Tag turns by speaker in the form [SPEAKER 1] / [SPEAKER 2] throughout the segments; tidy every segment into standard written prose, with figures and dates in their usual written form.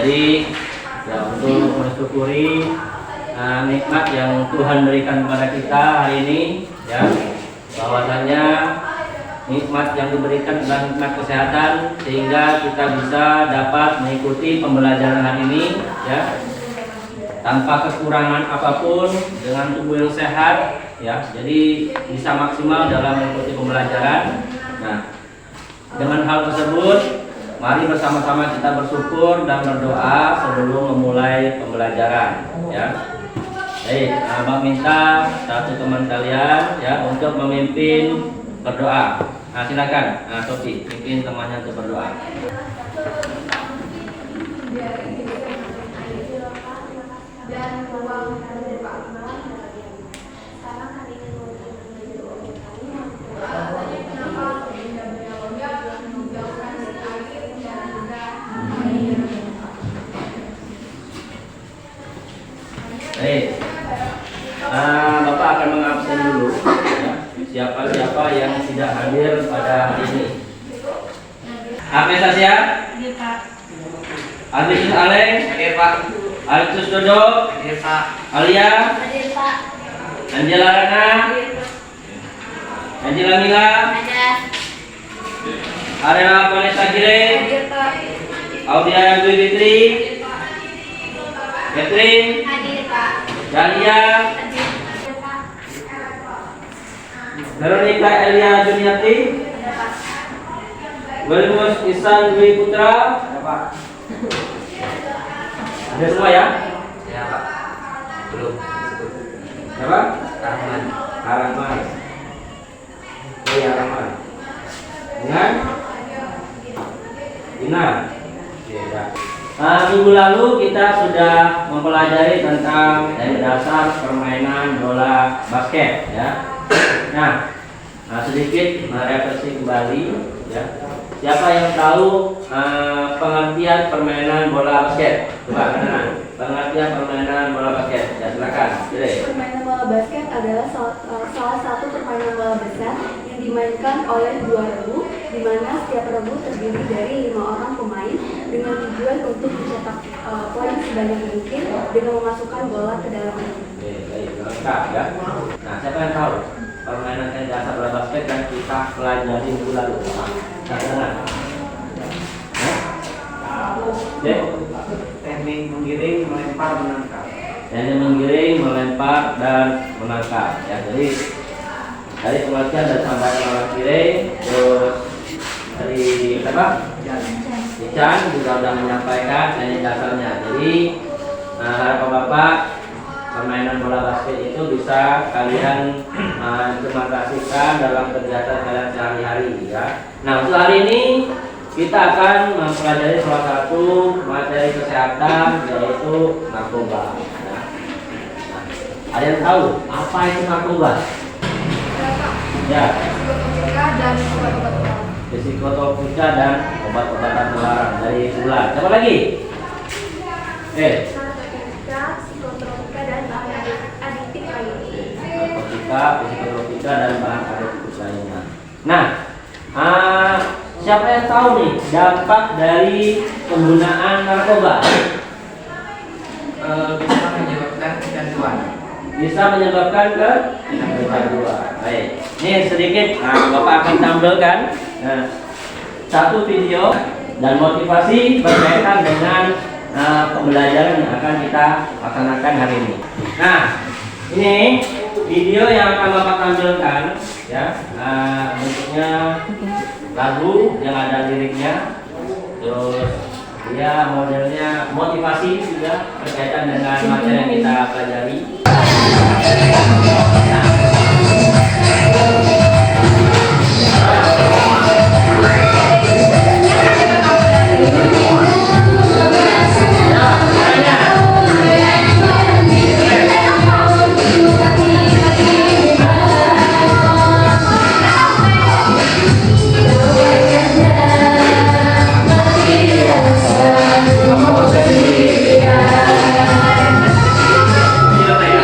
[SPEAKER 1] Jadi ya untuk mensyukuri nikmat yang Tuhan berikan kepada kita hari ini, ya, bahwasanya nikmat yang diberikan adalah nikmat kesehatan, sehingga kita bisa dapat mengikuti pembelajaran hari ini, ya, tanpa kekurangan apapun, dengan tubuh yang sehat, ya, jadi bisa maksimal dalam mengikuti pembelajaran. Nah, dengan hal tersebut, mari bersama-sama kita bersyukur dan berdoa sebelum memulai pembelajaran, ya. Baik, Abang minta satu teman kalian, ya, untuk memimpin berdoa. Nah, silakan, Sofi, pimpin temannya untuk berdoa. Baik, Bapak akan mengabsen dulu, ya, siapa-siapa yang tidak hadir pada hari ini. Agnes Tasya?
[SPEAKER 2] Hadir, Pak.
[SPEAKER 1] Agnes Aleng?
[SPEAKER 3] Hadir, Pak.
[SPEAKER 1] Alexus Dodo?
[SPEAKER 3] Hadir, Pak.
[SPEAKER 1] Alia?
[SPEAKER 2] Hadir, Pak.
[SPEAKER 1] Angela Rana? Angela Mila?
[SPEAKER 2] Ada.
[SPEAKER 1] Arena Vanessa Gire?
[SPEAKER 2] Hadir, Pak.
[SPEAKER 1] Audia Dwi Fitri? Catherine?
[SPEAKER 2] Hadir, Pak.
[SPEAKER 1] Dahlia?
[SPEAKER 2] Hadir, Pak.
[SPEAKER 1] Veronica Elia Juniati?
[SPEAKER 2] Ada, Pak.
[SPEAKER 1] Wilmus Isan Dwi Putra?
[SPEAKER 3] Ada, Pak.
[SPEAKER 1] Ada semua, ya?
[SPEAKER 3] Ya, Pak. Belum.
[SPEAKER 1] Siapa?
[SPEAKER 3] Rahman.
[SPEAKER 1] Rahman. Oh ya, Rahman. Dengan? Ina. Ya. Minggu lalu kita sudah mempelajari tentang dari dasar permainan bola basket, ya. Nah, sedikit merefleksi kembali, ya. Siapa yang tahu pengertian permainan bola basket? Coba kenalan. Pengertian permainan bola basket. Ya, silakan.
[SPEAKER 4] Permainan bola basket adalah salah satu permainan bola besar yang dimainkan oleh dua regu, di mana setiap regu terdiri dari 5 orang pemain dengan tujuan untuk mencetak poin sebanyak mungkin dengan memasukkan bola ke dalam regu.
[SPEAKER 1] Baik, lengkap, ya. Nah, siapa yang tahu permainan yang dasar bola basket yang kita pelajari minggu lalu? Kenalan.
[SPEAKER 3] Teknik menggiring, melempar, menangkap.
[SPEAKER 1] Teknik menggiring, melempar, dan menangkap. Ya, jadi dari pengertian dan sampaikan orang giring, terus dari apa? Ican juga sudah menyampaikan teknik dasarnya. Jadi harapan Bapak, permainan bola basket itu bisa kalian implementasikan dalam kegiatan kalian sehari-hari, ya. Nah, untuk hari ini kita akan mempelajari salah satu materi kesehatan, yaitu narkoba. Ya. Nah, ada yang tahu apa itu narkoba? Ya.
[SPEAKER 4] Dan obat-obatan.
[SPEAKER 1] Psikotropika dan obat-obatan terlarang dari bulan. Siapa lagi?
[SPEAKER 4] Narkotika, psikotropika, dan bahan adiktif lainnya.
[SPEAKER 1] Narkotika, psikotropika, dan bahan adiktif lainnya. Nah, siapa yang tahu nih dampak dari penggunaan narkoba?
[SPEAKER 3] Bisa menyebabkan kecanduan.
[SPEAKER 1] Bisa menyebabkan kecanduan. Baik. Ini sedikit, Bapak akan tampilkan satu video dan motivasi berkaitan dengan pembelajaran yang akan kita laksanakan hari ini. Nah, ini video yang akan Bapak tampilkan, ya, bentuknya lagu yang ada liriknya, terus dia modelnya motivasi juga berkaitan dengan materi yang kita pelajari.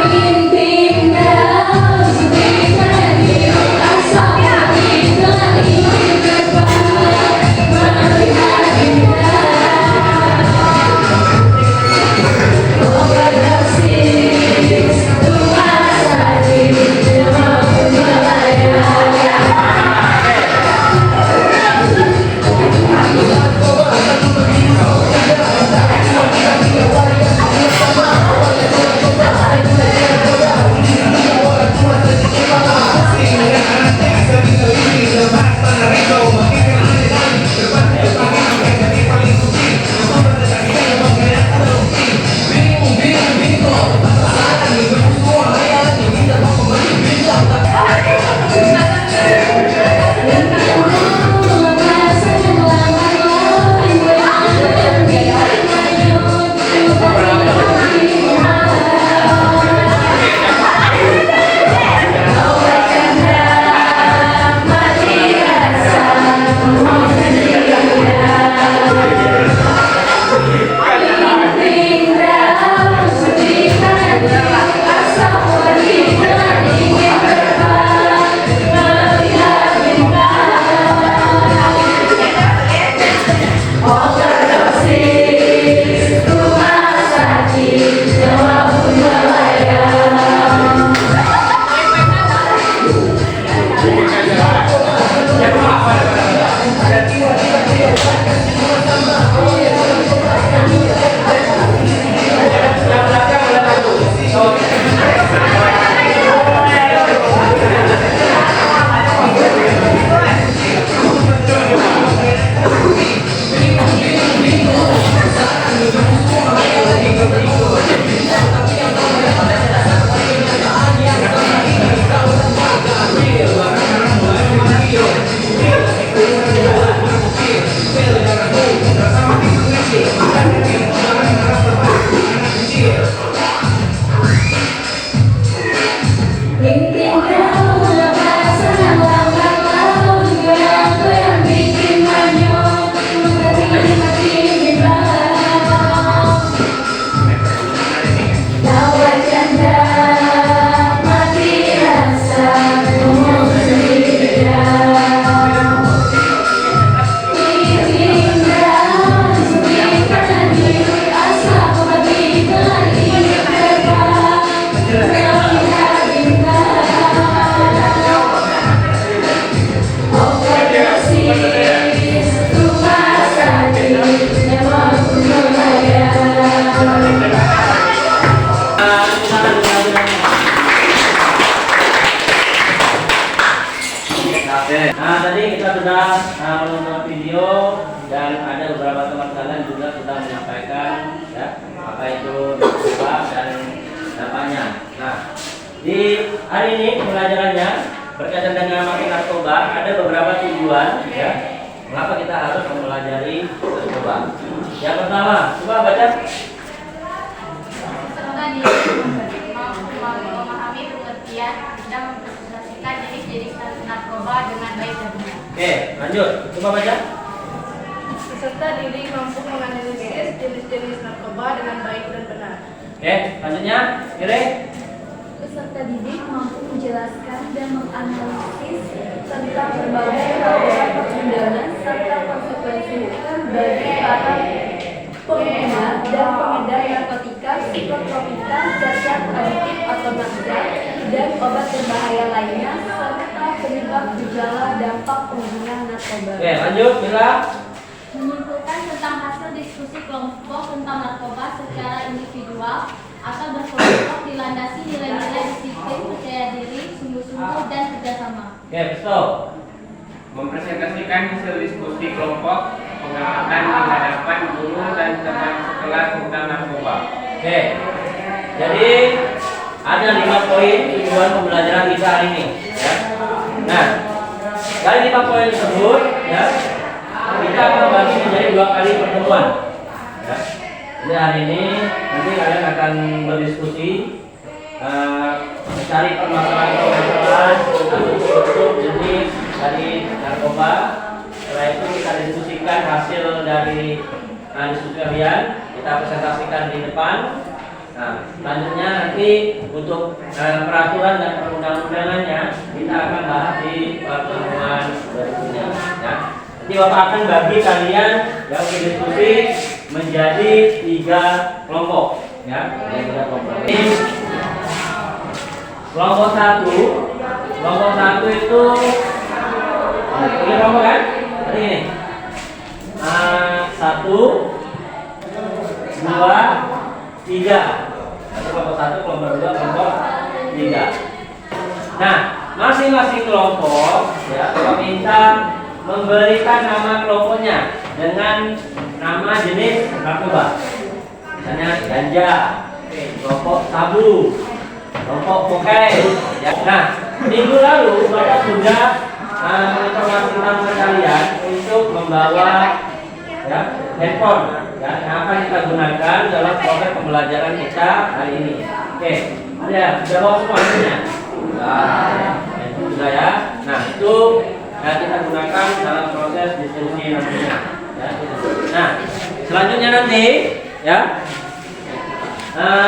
[SPEAKER 4] Pimpin
[SPEAKER 1] Nah, tadi kita sudah menonton video dan ada beberapa teman kalian juga sudah menyampaikan ya apa itu narkoba dan dampaknya. Nah, di hari ini pembelajarannya berkaitan dengan mati narkoba ada beberapa tujuan ya. Mengapa kita harus mempelajari narkoba? Yang pertama, coba baca.
[SPEAKER 2] Serta memahami pengertian dan mempresentasikan jenis-jenis narkoba dengan baik dan benar.
[SPEAKER 1] Oke, lanjut. Coba baca.
[SPEAKER 5] Peserta didik mampu menganalisis jenis-jenis narkoba dengan baik dan benar.
[SPEAKER 1] Oke, selanjutnya, Kire.
[SPEAKER 4] Peserta didik mampu menjelaskan dan menganalisis tentang berbagai hal perundangan serta konsekuensi hukum bagi para pengguna dan pengedar narkotika, psikotropika, zat adiktif atau nakzat, dan obat berbahaya lainnya serta penyebab gejala dampak penggunaan narkoba.
[SPEAKER 1] Oke, lanjut, Mila.
[SPEAKER 2] Menyimpulkan tentang hasil diskusi kelompok tentang narkoba secara individual atau berkelompok dilandasi nilai-nilai disiplin, percaya diri, sungguh-sungguh, dan kerjasama.
[SPEAKER 1] Oke, stop.
[SPEAKER 3] Mempresentasikan hasil diskusi kelompok, pengamatan di hadapan guru dan teman sekelas tentang narkoba.
[SPEAKER 1] Oke, jadi ada 5 poin tujuan pembelajaran kita hari ini. Ya. Nah, dari 5 poin tersebut, ya, kita akan bagi menjadi 2 kali pertemuan. Ya. Jadi hari ini nanti kalian akan berdiskusi, mencari permasalahan untuk jenis dari narkoba. Setelah itu kita diskusikan hasil dari diskusi kalian, kita presentasikan di depan. Nah, selanjutnya nanti untuk peraturan dan perundang-undangannya kita akan bahas di pertemuan berikutnya. Ya. Nanti Bapak akan bagi kalian yang berdiskusi menjadi 3 kelompok. Ya, menjadi 3 kelompok. Ini kelompok 1. Kelompok 1 itu ini kelompok kan? Seperti ini. 1, 2, 3. Kelompok 1, kelompok 2, kelompok 3. Nah, masing-masing kelompok ya, Bapak minta memberikan nama kelompoknya dengan nama jenis narkoba. Misalnya ganja, kelompok sabu, kelompok kokain. Ya. Nah, minggu lalu Bapak sudah menginformasikan ke kalian untuk membawa ya, handphone ya, yang akan kita gunakan dalam proses pembelajaran kita hari ini. Oke, ada sudah bawa semua handphonenya? Sudah ya. Nah, itu ya, kita gunakan dalam proses diskusi nantinya. Ya. Nah, selanjutnya nanti ya,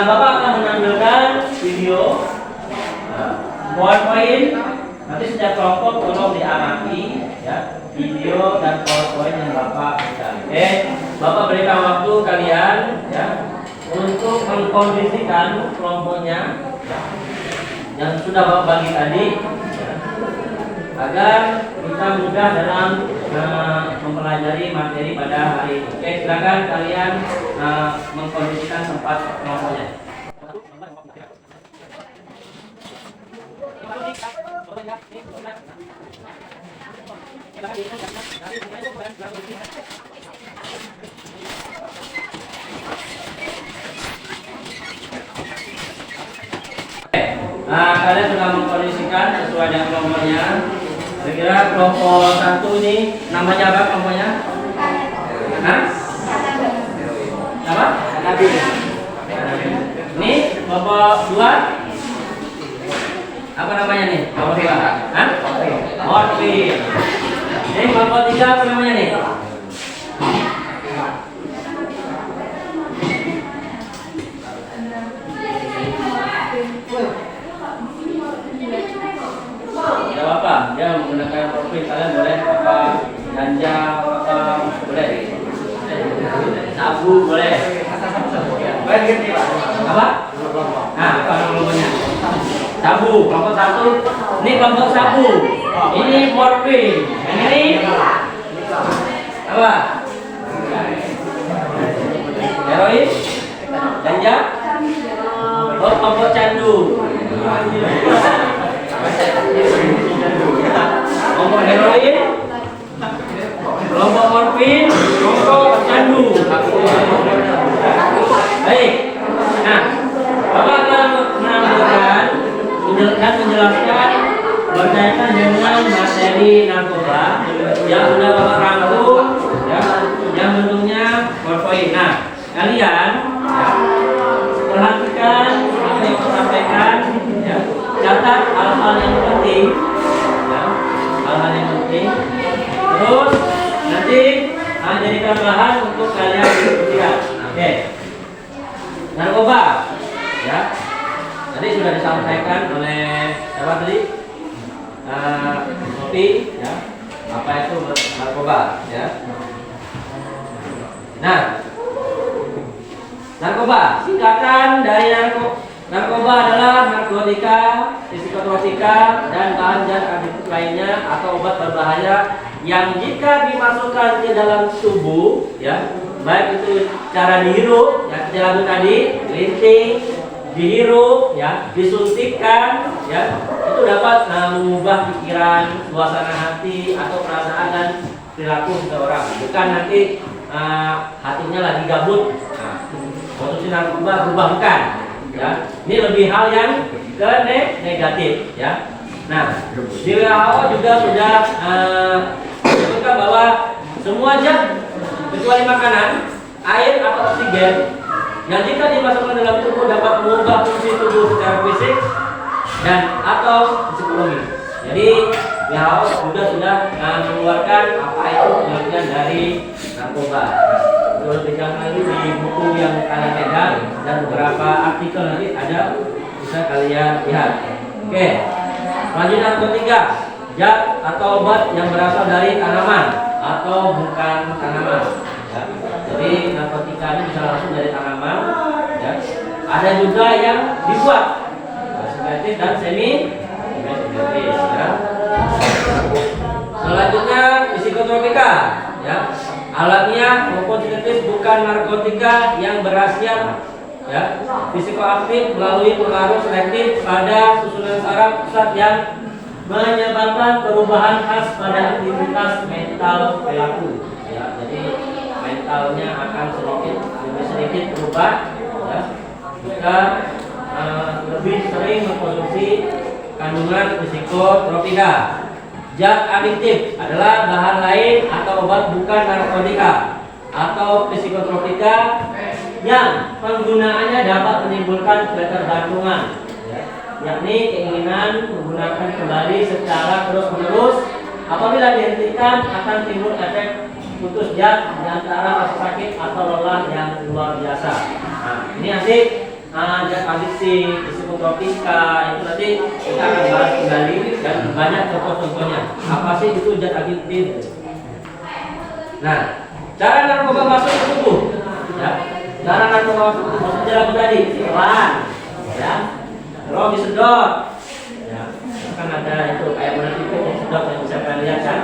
[SPEAKER 1] Bapak akan menampilkan video poin-poin. Nanti setiap kelompok tolong diamati ya video dan poin-poin yang Bapak berikan. Oke, Bapak berikan waktu kalian ya untuk mengkondisikan kelompoknya ya, yang sudah Bapak bagi tadi ya, agar kita mudah dalam mempelajari materi pada hari ini. Oke, silakan kalian mengkondisikan tempat kelompoknya. Nah, kalian sudah mengkondisikan sesuai dengan kelompoknya. Kira-kira kelompok 1 ini namanya apa kelompoknya? Hah? obat apa namanya nih? Kelompok 2. Hah? Morfin. Ini kelompok 3 apa namanya nih? Tidak apa-apa, dia menggunakan morfin. Kalian boleh apa? Ganja apa? Boleh. Sabu boleh. Apa? Nah, apa namanya? Sabu, kelompok 1. Ini kelompok sabu. Ini morfin. Ini apa? Heroin? Ganja? Oh, kelompok candu. Kelompok heroin, kelompok morfin, kelompok candu. Baik. Nah, Bapak akan menambahkan dan menjelaskan berkaitan dengan materi narkoba yang sudah Bapak rangkum, ya, yang bentuknya morfin. Nah, kalian ya, perhatikan apa yang saya sampaikan, ya, catat hal-hal yang penting, ya, hal-hal yang penting. Terus nanti jadikan bahan untuk kalian diskusikan. Oke. Narkoba, ya. Tadi sudah disampaikan oleh siapa tadi? Kopi, ya. Apa itu narkoba, ya? Nah, narkoba singkatan dari narkoba adalah narkotika, psikotropika, dan bahan zat aktif lainnya atau obat berbahaya yang jika dimasukkan ke dalam tubuh, ya, baik itu cara dihirup, ya, jalan tadi, linting, dihirup, ya, disuntikkan, ya, itu dapat mengubah pikiran, suasana hati atau perasaan dan perilaku seseorang. Bukan nanti hatinya lagi gabut. Konsumsi narkoba berubah bukan, ya. Ini lebih hal yang negatif, ya. Nah, di WHO juga sudah menyebutkan bahwa semua zat kecuali makanan, air atau oksigen yang jika dimasukkan dalam tubuh dapat mengubah fungsi tubuh secara fisik dan atau psikologi. Jadi WHO juga sudah mengeluarkan apa itu pengertian dari narkoba. Lebih jauh lagi di buku yang kalian pegang dan beberapa artikel nanti ada, bisa kalian lihat. Oke, selanjutnya narkotika, zat atau obat yang berasal dari tanaman atau bukan tanaman, ya. Jadi narkotika ini bisa langsung dari tanaman, ya. Ada juga yang dibuat sintetis dan semi sintetis, ya. Selanjutnya psikotropika, ya. Alatnya maupun sintetis bukan narkotika yang berkhasiat, ya, psikoaktif melalui pengaruh selektif pada susunan saraf pusat yang menyebabkan perubahan khas pada aktivitas mental perilaku, ya. Jadi mentalnya akan lebih sedikit berubah, ya, jika lebih sering mengkonsumsi kandungan psikotropika. Zat adiktif adalah bahan lain atau obat bukan narkotika atau psikotropika yang penggunaannya dapat menimbulkan ketergantungan, ya, yakni keinginan menggunakan kembali secara terus-menerus. Apabila dihentikan akan timbul efek putus zat di antara rasa sakit atau lelah yang luar biasa. Nah, ini nanti zat adiksi, psikotropika itu nanti kita akan bahas kembali dan banyak contoh-contohnya. Apa sih itu zat adiktif? Nah, cara narkoba masuk ke tubuh, ya. Cara narkoba masuk ke tubuh secara tadi, pelan, ya. Terus disedot, ya. Kan ada itu kayak mana itu sedot yang bisa kalian lihat kan.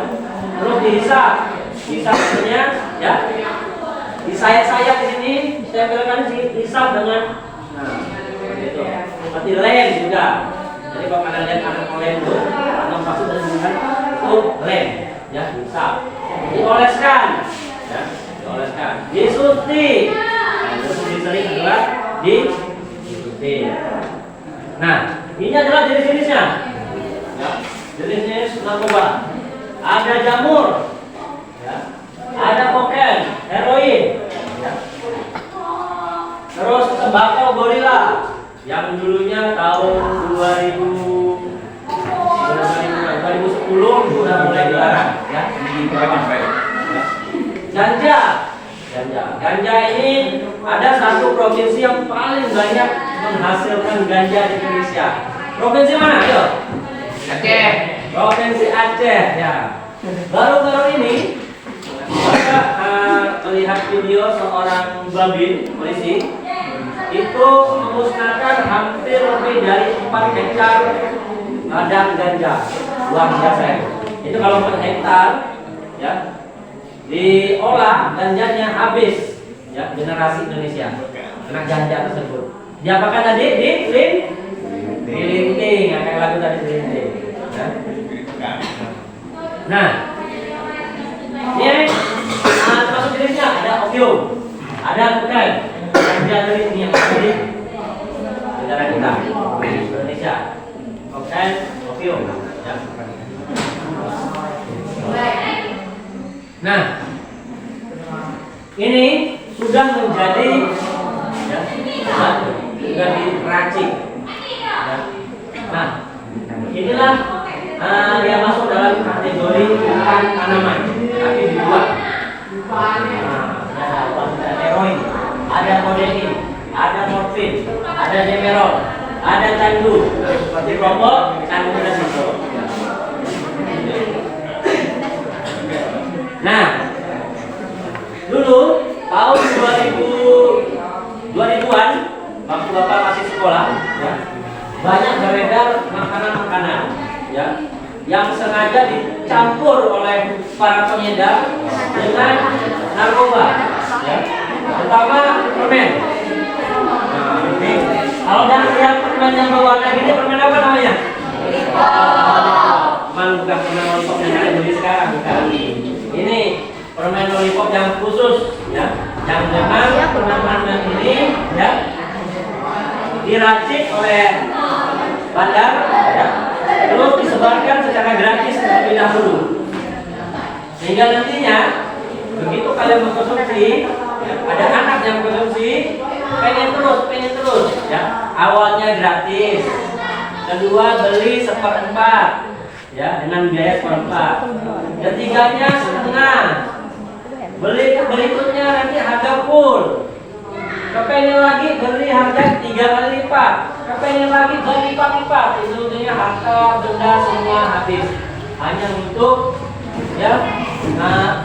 [SPEAKER 1] Terus dihisap, hisapnya, ya. Disayat-sayat di sini, saya bilang dihisap dengan, nah, itu. Seperti lem juga. Jadi kalau kalian lihat ada lem itu, atau masuk dengan itu lem, ya, dihisap. Dioleskan, ya, dioleskan. Disuntik, nah, itu sering adalah disuntik. Nah, ini adalah jenis-jenisnya, ya, jenis-jenis narkoba. Ada jamur, ya, ada kokain, heroin, ya. Terus tembakau gorila, Yang dulunya tahun 2010 sudah mulai dilarang ya. Ganja ini ada satu provinsi yang paling banyak menghasilkan ganja di Indonesia. Provinsi mana? Ayo.
[SPEAKER 3] Aceh.
[SPEAKER 1] Provinsi Aceh ya. Baru-baru ini saya melihat video seorang babin polisi itu memusnahkan hampir lebih dari 4 hektar ladang ganja. Luar biasa ya. Itu kalau 4 hektar ya diolah ganjanya habis ya, generasi Indonesia kena ganja tersebut. Diapakan tadi? Dilinting, ya, kayak lagu tadi dilinting ya. Nah ini termasuk jenisnya ada opium, ada kokain, ganja dari ini yang ada di negara kita Indonesia, kokain, opium ya. Nah, ini sudah menjadi ya, sudah diracik. Ya. Nah, inilah yang masuk dalam kategori bukan tanaman, tapi dibuat. Ada heroin, ada kodein, ada morfin, ada demerol, ada candu, seperti rokok, candu dan itu. Nah, dulu tahun 2000-an waktu Bapak masih sekolah ya, banyak beredar makanan-makanan ya yang sengaja dicampur oleh para pengedar dengan narkoba ya, terutama permen. Nah, ini kalau dah lihat permen yang berwarna gini, permen apa namanya? Cuman bukan permen lollipop yang ada beli sekarang bukan. Ini permen lollipop yang khusus ya, yang memang permen-permen ini ya diracik oleh bandar ya, terus disebarkan secara gratis terlebih dahulu, sehingga nantinya begitu kalian mengkonsumsi ya, ada anak yang mengkonsumsi pengen terus ya. Awalnya gratis, kedua beli 1/4 ya dengan biaya 1/4, ketiganya setengah, berikutnya nanti harga full, kepengen lagi beli harga 3 kali lipat, kepengen lagi berlipat-lipat, ujungnya harta benda semua habis hanya untuk ya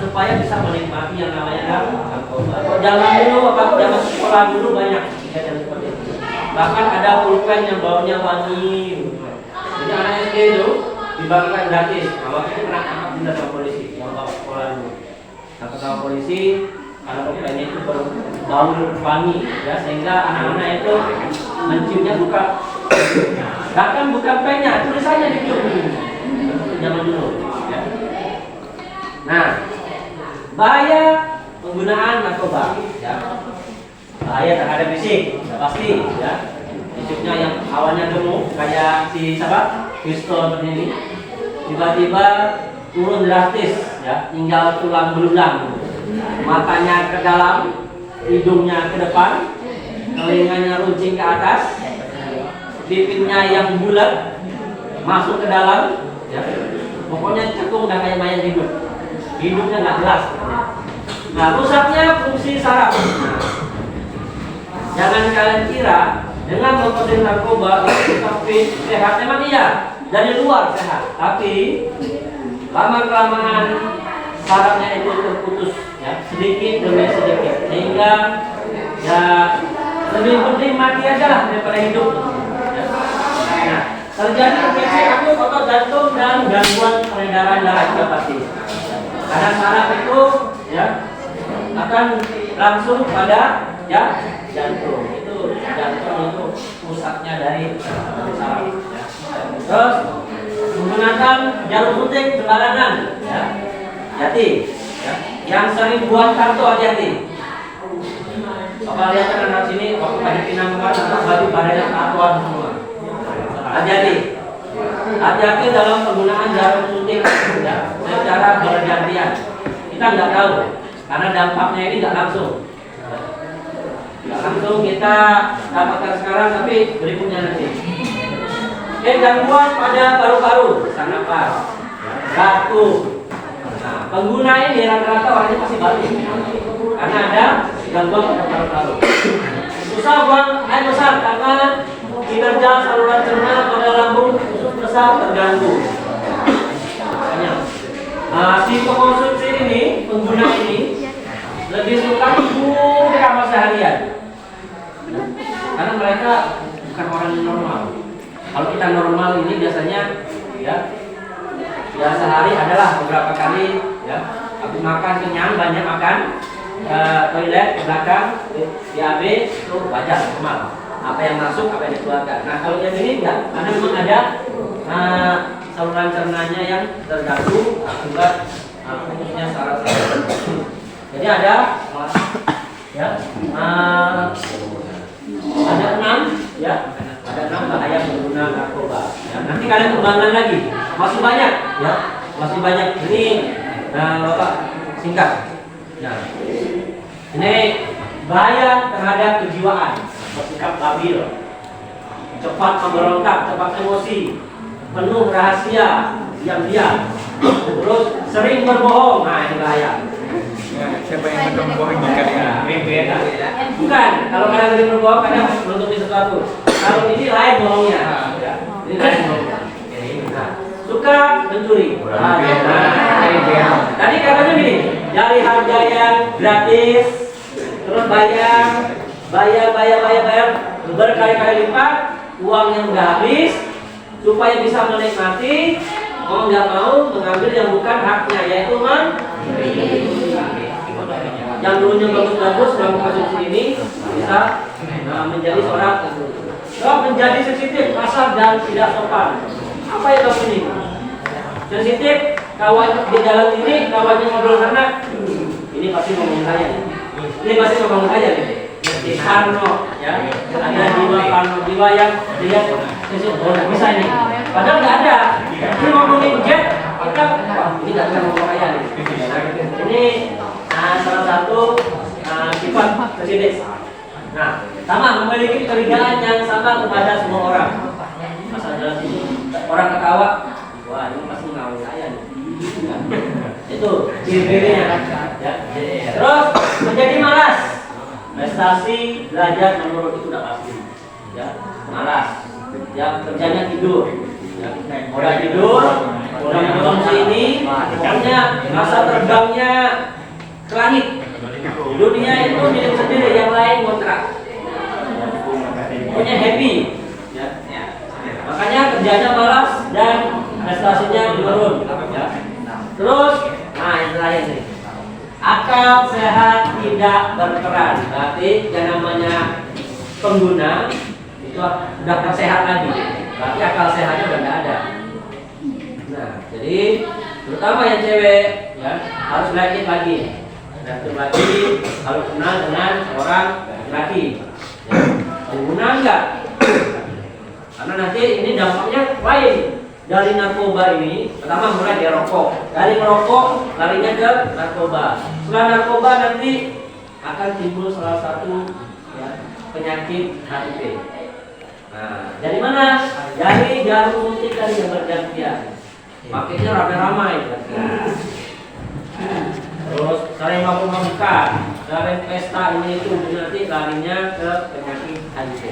[SPEAKER 1] supaya bisa menikmati yang namanya narkoba. Zaman dulu zaman sekolah dulu banyak kejadian seperti itu, bahkan ada pulpen yang baunya wangi, jadi anak SD itu dibagikan gratis. Kalau itu pernah tangkap dinda sama polisi yang bawa sekolah dulu. Tangkap sama polisi karena pulpennya itu bau wangi ya, sehingga anak-anak itu menciumnya bukan, bahkan bukan pennya, tulisannya dicium zaman dulu ya. Nah, bahaya penggunaan narkoba ya, bahaya terhadap fisik pasti ya. Fisiknya yang awalnya gemuk kayak si siapa? Pistol seperti ini, tiba-tiba turun drastis ya, tinggal tulang belulang, matanya ke dalam, hidungnya ke depan, telinganya runcing ke atas, bibirnya yang bulat masuk ke dalam ya, pokoknya cekung dan kayak mayat hidup, hidupnya nggak jelas. Nah, rusaknya fungsi saraf. Jangan kalian kira dengan mengkonsumsi narkoba itu tapi sehat. Memang iya, dari luar sehat, tapi lama-kelamaan sarafnya itu terputus ya, sedikit demi sedikit, sehingga ya lebih penting mati aja lah daripada hidup ya. Nah, terjadi infeksi akut otot jantung dan gangguan peredaran darah juga pasti, karena saraf itu ya akan langsung pada ya jantung. Jantung itu pusatnya dari saraf ya. Terus menggunakan jarum suntik sembarangan ya, hati ya. Yang sering buat kartu hati-hati. Bapak lihat anak sini waktu banyak pinangkan baju badannya tatuan semua. Hati-hati, hati-hati dalam penggunaan jarum suntik ya, secara bergantian. Kita nggak tahu karena dampaknya ini nggak langsung. langsung kita dapatkan sekarang, tapi berikutnya nanti. Gangguan pada paru-paru, sesak napas, batuk. Nah, pengguna ini rata-rata orangnya pasti batuk karena ada gangguan pada paru-paru. Susah buang air besar karena kinerja saluran cerna pada lambung usus besar terganggu. Si pengonsumsi ini, pengguna ini lebih suka tidur di kamar seharian karena mereka bukan orang normal. Kalau kita normal ini biasanya ya sehari adalah beberapa kali ya aku makan kenyang, banyak makan, toilet ke belakang, BAB itu wajar normal. Apa yang masuk, apa yang dikeluarkan. Nah kalau yang ini enggak, karena memang ada saluran cernanya yang terganggu akibat khususnya saraf. Jadi ada ya ada 6 ya, ada 6 bahaya pengguna narkoba. Ya, nanti kalian kembangkan lagi, masih banyak ya, masih banyak. Ini Bapak singkat. Nah, ini bahaya terhadap kejiwaan, bersikap labil, cepat memberontak, cepat emosi, penuh rahasia, diam-diam, terus sering berbohong. Nah ini bahaya.
[SPEAKER 3] Siapa yang akan bohong jika beda?
[SPEAKER 1] Bukan, kalau kalian sering berbohong kadang menutupi sesuatu. Kalau ini lain bohongnya. Ya. Ini lain bohongnya. Nah, suka mencuri. Tadi katanya gini, dari harga yang gratis, terus bayar berkali-kali lipat, uang yang udah habis, supaya bisa menikmati, mau nggak mau mengambil yang bukan haknya, yaitu yang dulunya bagus-bagus dalam kasus ini bisa menjadi seorang menjadi sensitif, kasar dan tidak sopan. Apa itu ini? Sensitif, kawan di jalan ini, kawannya ngobrol sana, ini pasti ngomong saya. Ini pasti ngomong saya nih. Di Karno, ya, ada jiwa yang dia sensitif, bisa ini. Padahal nggak ada. Ini ngomongin jet, kita ini nggak bisa ngomong saya nih. Ini salah satu sifat sensitif. Nah, sama memiliki kecurigaan yang sama kepada semua orang. Masa dalam sini orang ketawa, wah ini pasti ngawin saya nih. Itu ciri-cirinya. Ya. Terus menjadi malas, prestasi, belajar menurut itu udah pasti. Ya, malas. Ya, kerjanya tidur. Ya, udah tidur, udah konsumsi ini, pokoknya masa terbangnya ke langit. Dunia itu milik sendiri, yang lain kontrak. Pokoknya happy. Ya. Makanya kerjanya malas dan prestasinya menurun. Ya. Terus, nah ini terakhir nih. Akal sehat tidak berperan. Berarti yang namanya pengguna itu sudah sehat lagi. Berarti akal sehatnya udah nggak ada. Nah, jadi terutama yang cewek ya harus belajar lagi. Dan lagi kalau kenal dengan orang laki, ya, pengguna enggak? Karena nanti ini dampaknya lain. Dari narkoba ini, pertama mulai dari rokok. Dari merokok larinya ke narkoba. Setelah narkoba nanti akan timbul salah satu ya, penyakit HIV. Nah, dari mana? Dari jarum suntik tadi yang bergantian. Makanya ramai-ramai. Terus sering mabuk-mabukan, sering pesta ini itu nanti larinya ke penyakit HIV.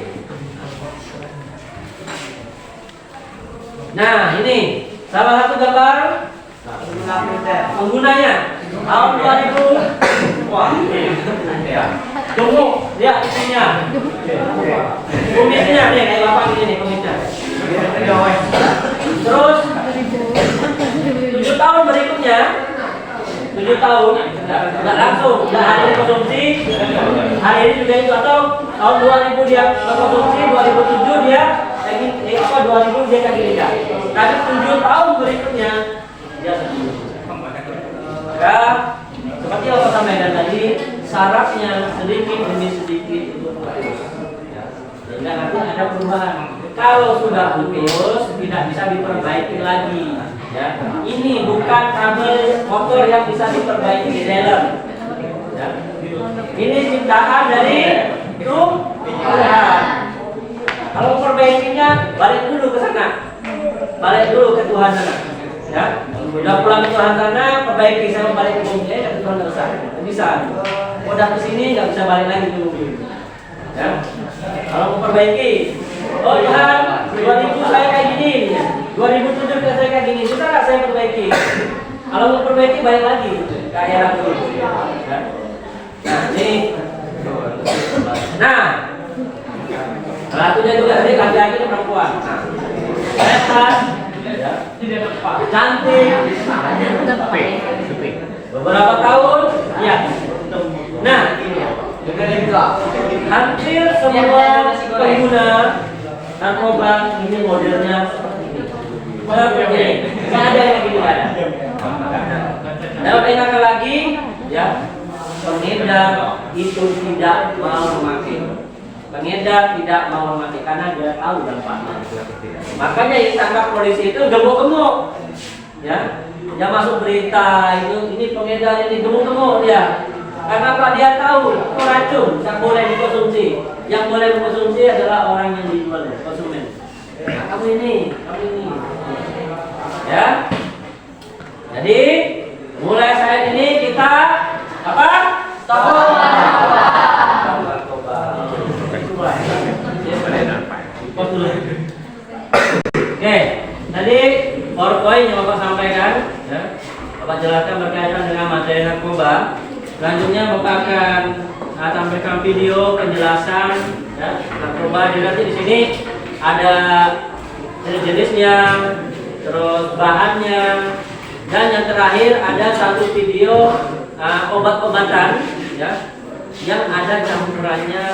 [SPEAKER 1] Nah ini salah satu gambar penggunanya tahun 2000. Wah, tunggu lihat isinya. Kumisnya nih kayak bapak ini kumisnya. Terus 7 tahun berikutnya, 7 tahun nggak langsung, nggak hari ini konsumsi, hari ini juga itu, atau tahun 2000 dia konsumsi, 2007 dia 2000 dia kaki lidah. Tapi 7 tahun berikutnya dia sembuh. Ya, seperti yang saya sampaikan tadi, sarafnya sedikit demi sedikit itu putus. Ya, sehingga nanti ada perubahan. Kalau sudah putus, tidak bisa diperbaiki lagi. Ya, ini bukan kabel motor yang bisa diperbaiki di dalam. Ya. Ini ciptaan dari Itu Tuhan. Kalau perbaikinya, balik dulu ke sana. Balik dulu ke Tuhan sana. Ya, udah pulang ke Tuhan sana, perbaiki sama balik ke bumi. Kata Tuhan nggak usah, nggak bisa. Udah ke sini nggak bisa balik lagi ke bumi. Ya, kalau mau perbaiki, oh Tuhan, 2000 saya kayak gini, 2007 saya kayak gini, bisa nggak saya perbaiki? Kalau mau perbaiki balik lagi ke akhirat dulu. Ya. Nah, ini. Nah, ratunya juga tadi laki-laki dan perempuan. Nah, sehat, cantik, beberapa tahun, ya. Nah, hampir semua pengguna narkoba ini modelnya seperti ini. Nggak ada yang gitu ada. Dapat ingatkan lagi, ya. Pengedar itu tidak mau memakai. Pengedar tidak mau memakai karena dia tahu dampaknya. Makanya yang ditangkap polisi itu gemuk-gemuk, ya. Dia masuk berita itu ini pengedar ini gemuk-gemuk dia. Karena apa? Dia tahu itu racun, tidak boleh dikonsumsi. Yang boleh mengkonsumsi adalah orang yang dijual, konsumen. Nah, kamu ini, ya. Jadi mulai saat ini kita apa? Stop narkoba. Oke, tadi PowerPoint yang Bapak sampaikan, ya. Bapak jelaskan berkaitan dengan materi narkoba. Selanjutnya Bapak akan sampaikan video penjelasan, ya, narkoba. Jadi nanti di sini ada jenis-jenisnya, terus bahannya, dan yang terakhir ada satu video obat-obatan, ya, yang ada campurannya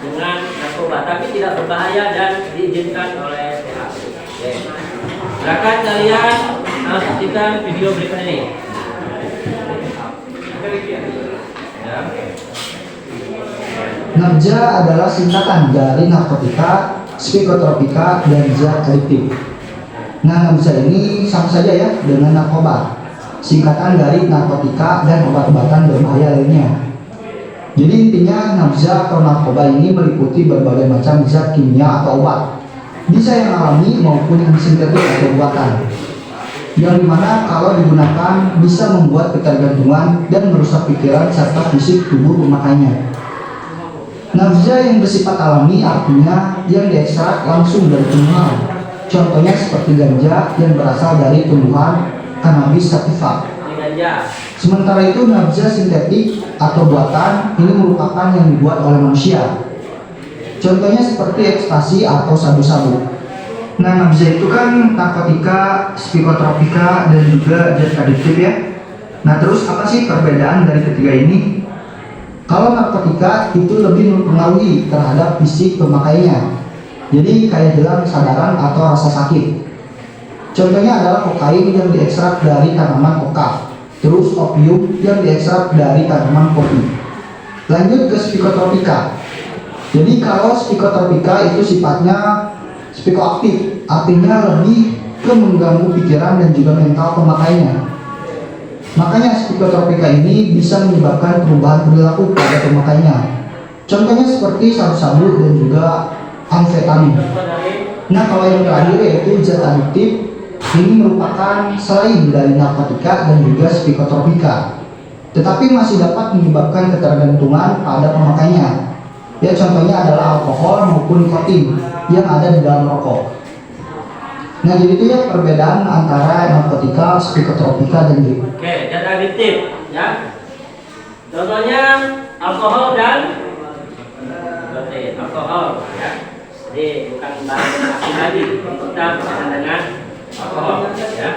[SPEAKER 1] dengan narkoba, tapi tidak berbahaya dan diizinkan oleh PH. Silakan kalian saksikan video berikut ini.
[SPEAKER 6] Nabza adalah singkatan dari narkotika, psikotropika, dan zat adiktif. Nah, nabza ini sama saja ya dengan narkoba, singkatan dari narkotika dan obat-obatan berbahaya lainnya. Jadi intinya nabza atau narkoba ini meliputi berbagai macam zat kimia atau obat, bisa yang alami maupun yang sintetik atau buatan, yang dimana kalau digunakan bisa membuat ketergantungan dan merusak pikiran serta fisik tubuh pemakainya. Nabza yang bersifat alami artinya yang diekstrak langsung dari tumbuhan. Contohnya seperti ganja yang berasal dari tumbuhan cannabis sativa. Sementara itu nabza sintetik atau buatan ini merupakan yang dibuat oleh manusia. Contohnya seperti ekstasi atau sabu-sabu. Nah, nabza itu kan narkotika, psikotropika, dan juga zat adiktif ya. Nah, terus apa sih perbedaan dari ketiga ini? Kalau narkotika itu lebih mempengaruhi terhadap fisik pemakainya. Jadi kayak hilang kesadaran atau rasa sakit. Contohnya adalah kokain yang diekstrak dari tanaman koka. Terus opium yang diekstrak dari tanaman kopi. Lanjut ke psikotropika. Jadi kalau psikotropika itu sifatnya psikoaktif, artinya lebih ke mengganggu pikiran dan juga mental pemakainya. Makanya psikotropika ini bisa menyebabkan perubahan perilaku pada pemakainya. Contohnya seperti sabu-sabu dan juga amfetamin. Nah, kalau yang terakhir yaitu zat adiktif, ini merupakan selain dari narkotika dan juga psikotropika, tetapi masih dapat menyebabkan ketergantungan pada pemakainya. Ya, contohnya adalah alkohol maupun nikotin yang ada di dalam rokok. Nah, jadi itu ya perbedaan antara narkotika, psikotropika, dan juga.
[SPEAKER 1] Oke, zat adiktif, ya. Contohnya alkohol dan alkohol, ya. Jadi bukan bahan asing lagi, kita bersama dengan alkohol, ya.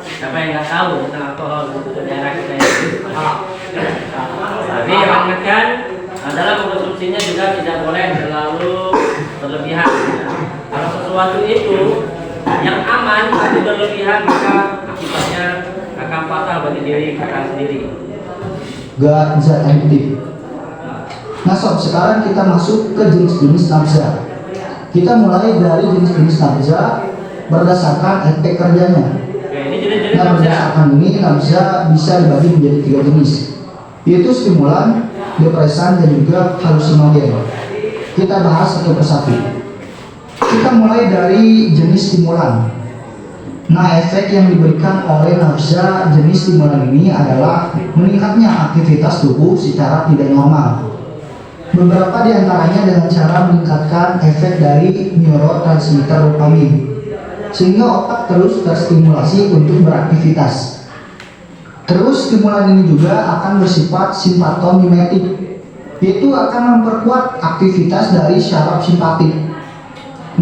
[SPEAKER 1] Siapa yang nggak tahu tentang alkohol itu daerah kita ini? Tapi yang ingatkan adalah mengkonsumsinya juga tidak boleh terlalu berlebihan. Ya. Kalau sesuatu itu yang aman tapi berlebihan maka akibatnya akan fatal bagi diri kita sendiri.
[SPEAKER 6] Gak zat adiktif. Nah sob, sekarang kita masuk ke jenis-jenis nabza. Kita mulai dari jenis-jenis nabza berdasarkan efek kerjanya.
[SPEAKER 1] Oke, ini jenis-jenis
[SPEAKER 6] Nah, berdasarkan ini nabza bisa dibagi menjadi 3 jenis, yaitu stimulan, depresan, dan juga halusinogen. Kita bahas satu persatu. Kita mulai dari jenis stimulan. Nah, efek yang diberikan oleh nafsa jenis stimulan ini adalah meningkatnya aktivitas tubuh secara tidak normal. Beberapa di antaranya dengan cara meningkatkan efek dari neurotransmitter dopamin, sehingga otak terus terstimulasi untuk beraktivitas. Terus stimulan ini juga akan bersifat simpatomimetik, yaitu akan memperkuat aktivitas dari syaraf simpatik.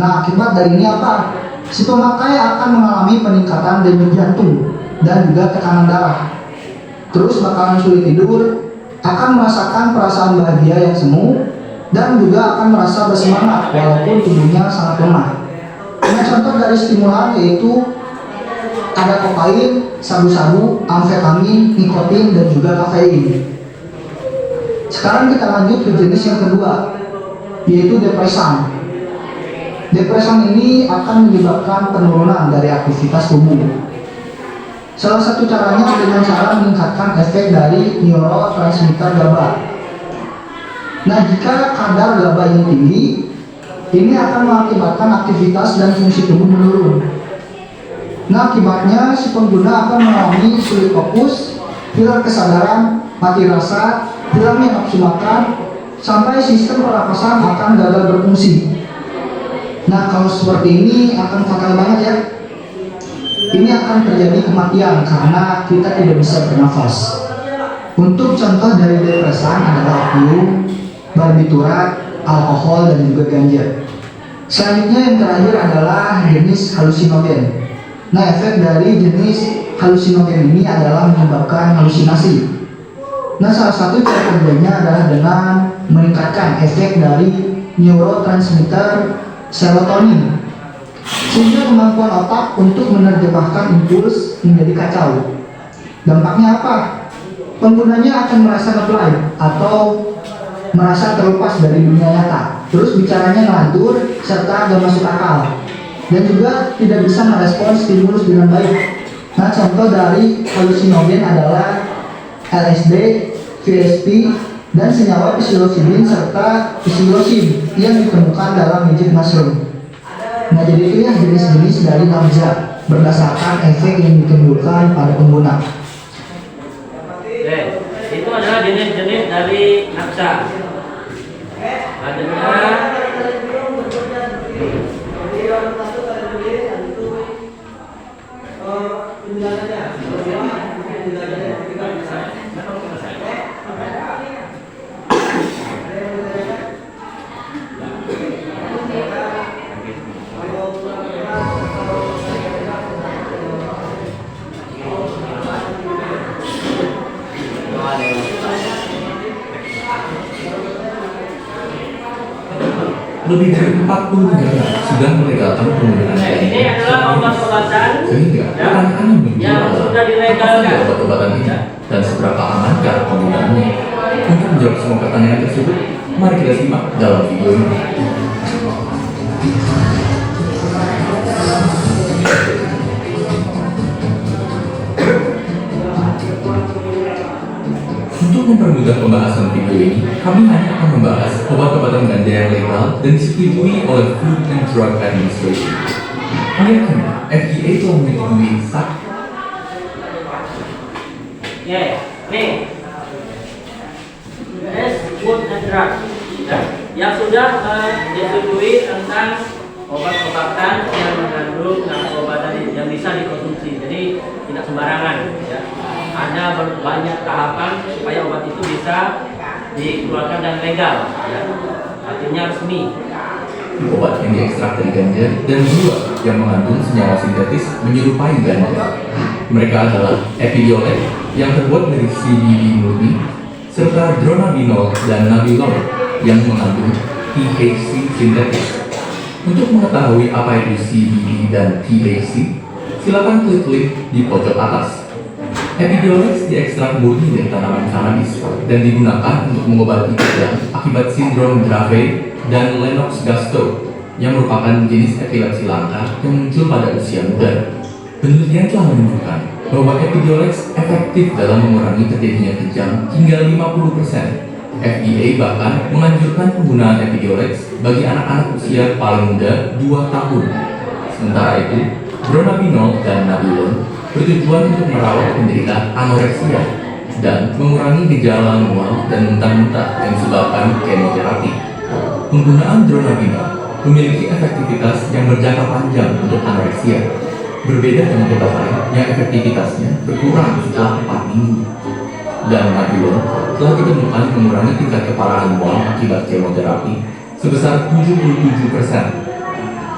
[SPEAKER 6] Nah, akibat dari ini apa? Si pemakai akan mengalami peningkatan denyut jantung dan juga tekanan darah. Terus bakalan sulit tidur, akan merasakan perasaan bahagia yang semu, dan juga akan merasa bersemangat walaupun tubuhnya sangat lemah. Nah, contoh dari stimulan yaitu ada kokain, sabu-sabu, amfetamin, nikotin, dan juga kafein. Sekarang kita lanjut ke jenis yang kedua, yaitu depresan. Depresan ini akan menyebabkan penurunan dari aktivitas tubuh. Salah satu caranya dengan cara meningkatkan efek dari neurotransmitter GABA. Nah, jika kadar GABA ini tinggi, ini akan mengakibatkan aktivitas dan fungsi tubuh menurun. Nah, akibatnya si pengguna akan mengalami sulit fokus, hilang kesadaran, mati rasa, hilangnya nafsu makan, sampai sistem pernapasan akan gagal berfungsi. Nah, kalau seperti ini akan fatal banget ya. Ini akan terjadi kematian karena kita tidak bisa bernafas. Untuk contoh dari depresan adalah opium, barbiturat, alkohol, dan juga ganja. Selanjutnya yang terakhir adalah jenis halusinogen. Nah, efek dari jenis halusinogen ini adalah menyebabkan halusinasi. Nah, salah satu cara kerjanya adalah dengan meningkatkan efek dari neurotransmitter serotonin, sehingga kemampuan otak untuk menerjemahkan impuls menjadi kacau. Dampaknya apa? Penggunanya akan merasa ngeblay atau merasa terlepas dari dunia nyata. Terus bicaranya ngelantur serta gak masuk akal, dan juga tidak bisa merespon stimulus dengan baik. Nah, contoh dari halusinogen adalah LSD, VSP, dan senyawa psilocybin serta psilocin yang ditemukan dalam magic mushroom. Nah, jadi itu ya jenis-jenis dari nafza berdasarkan efek yang ditimbulkan pada pengguna.
[SPEAKER 1] Oke, itu adalah jenis-jenis dari nafsa. Adanya
[SPEAKER 7] lebih dari 40 negara sudah melegalkan penggunaan
[SPEAKER 1] ini adalah obat-obatan
[SPEAKER 7] sehingga pertanyaan
[SPEAKER 1] yang
[SPEAKER 7] muncul
[SPEAKER 1] sudah dilegalkan.
[SPEAKER 7] apakah obat-obatan ini dan seberapa amankah penggunaannya? Untuk menjawab semua pertanyaan tersebut, mari kita simak dalam video ini. Untuk mempermudah pembahasan video ini, kami hanya akan membahas obat-obatan ganja yang legal dan disetujui oleh Food and Drug Administration. Ayatnya, FDA telah menyetujui
[SPEAKER 1] Oke, nih. Food and Drug, ya, yang sudah disetujui tentang obat-obatan yang mengandung narkoba tadi yang bisa dikonsumsi. Jadi tidak sembarangan, ya. Ada banyak tahapan supaya obat itu bisa dikeluarkan dan legal, ya. Artinya resmi.
[SPEAKER 7] obat yang diekstrak dari ganja dan dua yang mengandung senyawa sintetis menyerupai ganja. Mereka adalah Epidiolex yang terbuat dari CBD murni serta dronabinol dan nabilol yang mengandung THC sintetis. Untuk mengetahui apa itu CBD dan THC, silakan klik link di pojok atas. Epidiolex diekstrak murni dari tanaman cannabis dan digunakan untuk mengobati kejang akibat sindrom Dravet dan Lennox-Gastaut yang merupakan jenis epilepsi langka yang muncul pada usia muda. Penelitian telah menunjukkan bahwa Epidiolex efektif dalam mengurangi terjadinya kejang hingga 50% FDA bahkan menganjurkan penggunaan Epidiolex bagi anak-anak usia paling muda 2 tahun. Sementara itu, dronabinol dan nabilon bertujuan untuk merawat penderita anoreksia dan mengurangi gejala mual dan muntah-muntah yang disebabkan kemoterapi. Penggunaan dronabinol memiliki efektivitas yang berjangka panjang untuk anoreksia, berbeda dengan obat lain yang efektivitasnya berkurang setelah 4 minggu. Dan nabilon telah ditemukan mengurangi tingkat keparahan mual akibat kemoterapi sebesar 77%.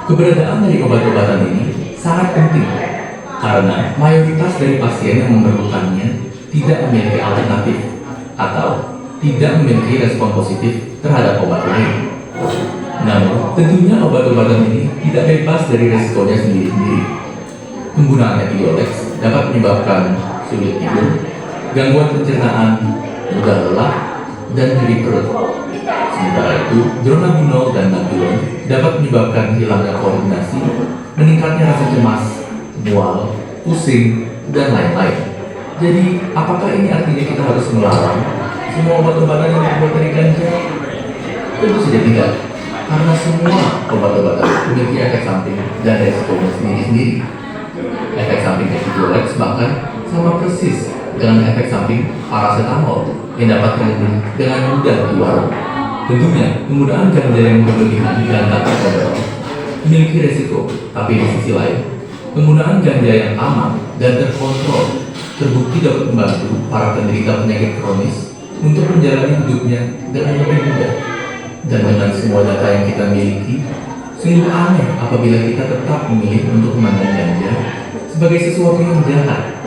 [SPEAKER 7] Keberadaan dari obat-obatan ini sangat penting karena mayoritas dari pasien yang memerlukannya tidak memiliki alternatif atau tidak memiliki respon positif terhadap obat lain. Namun, tentunya obat-obatan ini tidak bebas dari resikonya sendiri-sendiri. Penggunaan Epidiolex dapat menyebabkan sulit tidur, gangguan pencernaan, mudah lelah, dan nyeri perut. Sementara itu, dronabinol dan nabilon dapat menyebabkan hilangnya koordinasi, meningkatnya rasa cemas, mual, pusing, dan lain-lain. Jadi, apakah ini artinya kita harus melarang semua obat-obatan yang dibuat dari ganja? Tentu saja tidak, karena semua obat-obatan memiliki efek samping dan resikonya sendiri-sendiri. Efek samping Epidiolex bahkan sama persis dengan efek samping paracetamol yang dapat dibeli dengan mudah di warung. Tentunya, penggunaan ganja yang berlebihan dan tak terkontrol memiliki resiko, tapi di sisi lain, penggunaan ganja yang aman dan terkontrol terbukti dapat membantu para penderita penyakit kronis untuk menjalani hidupnya dengan lebih mudah. Dan dengan semua data yang kita miliki, sungguh aneh apabila kita tetap memilih untuk memandang ganja sebagai sesuatu yang jahat.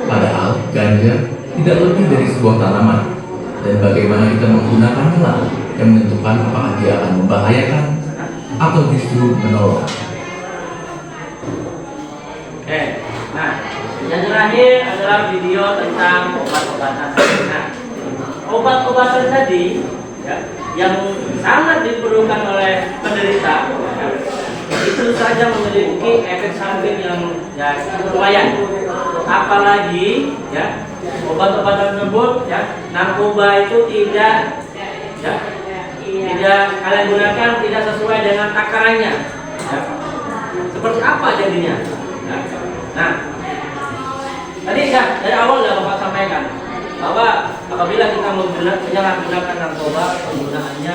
[SPEAKER 7] Padahal ganja tidak lebih dari sebuah tanaman, dan bagaimana kita menggunakannya lah yang menentukan apakah dia akan membahayakan atau justru menolong.
[SPEAKER 1] Oke, nah yang terakhir adalah video tentang obat-obatan. Nah, obat-obatan tadi ya, yang sangat diperlukan oleh penderita ya, itu saja memiliki efek samping yang ya lumayan. Apalagi ya obat-obatan tersebut ya, narkoba itu tidak kalian gunakan tidak sesuai dengan takarannya ya. Seperti apa jadinya ya. Nah, tadi ya dari awal sudah Bapak sampaikan bahwa apabila kita menyalahgunakan narkoba, penggunaannya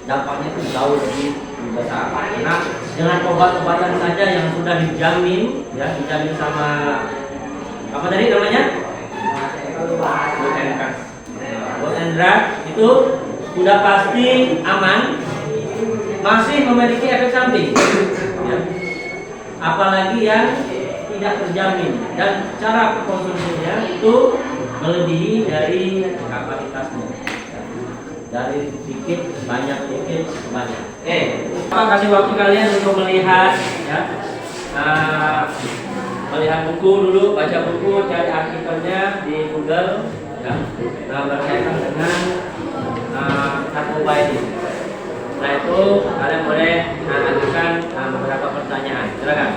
[SPEAKER 1] dampaknya itu jauh lebih besar. Karena dengan obat-obatan saja yang sudah dijamin ya, dijamin sama apa tadi namanya? Food and Drug itu sudah pasti aman, masih memiliki efek samping ya. Apalagi yang tidak terjamin dan cara konsumsinya itu melebihi dari kapasitasnya ya. Dari sedikit banyak Oke, Pak kasih waktu kalian untuk melihat ya, melihat buku dulu, baca buku, cari artikelnya di Google ya, berkaitan dengan narkoba ini. Setelah itu kalian boleh mengajukan beberapa pertanyaan. Silakan.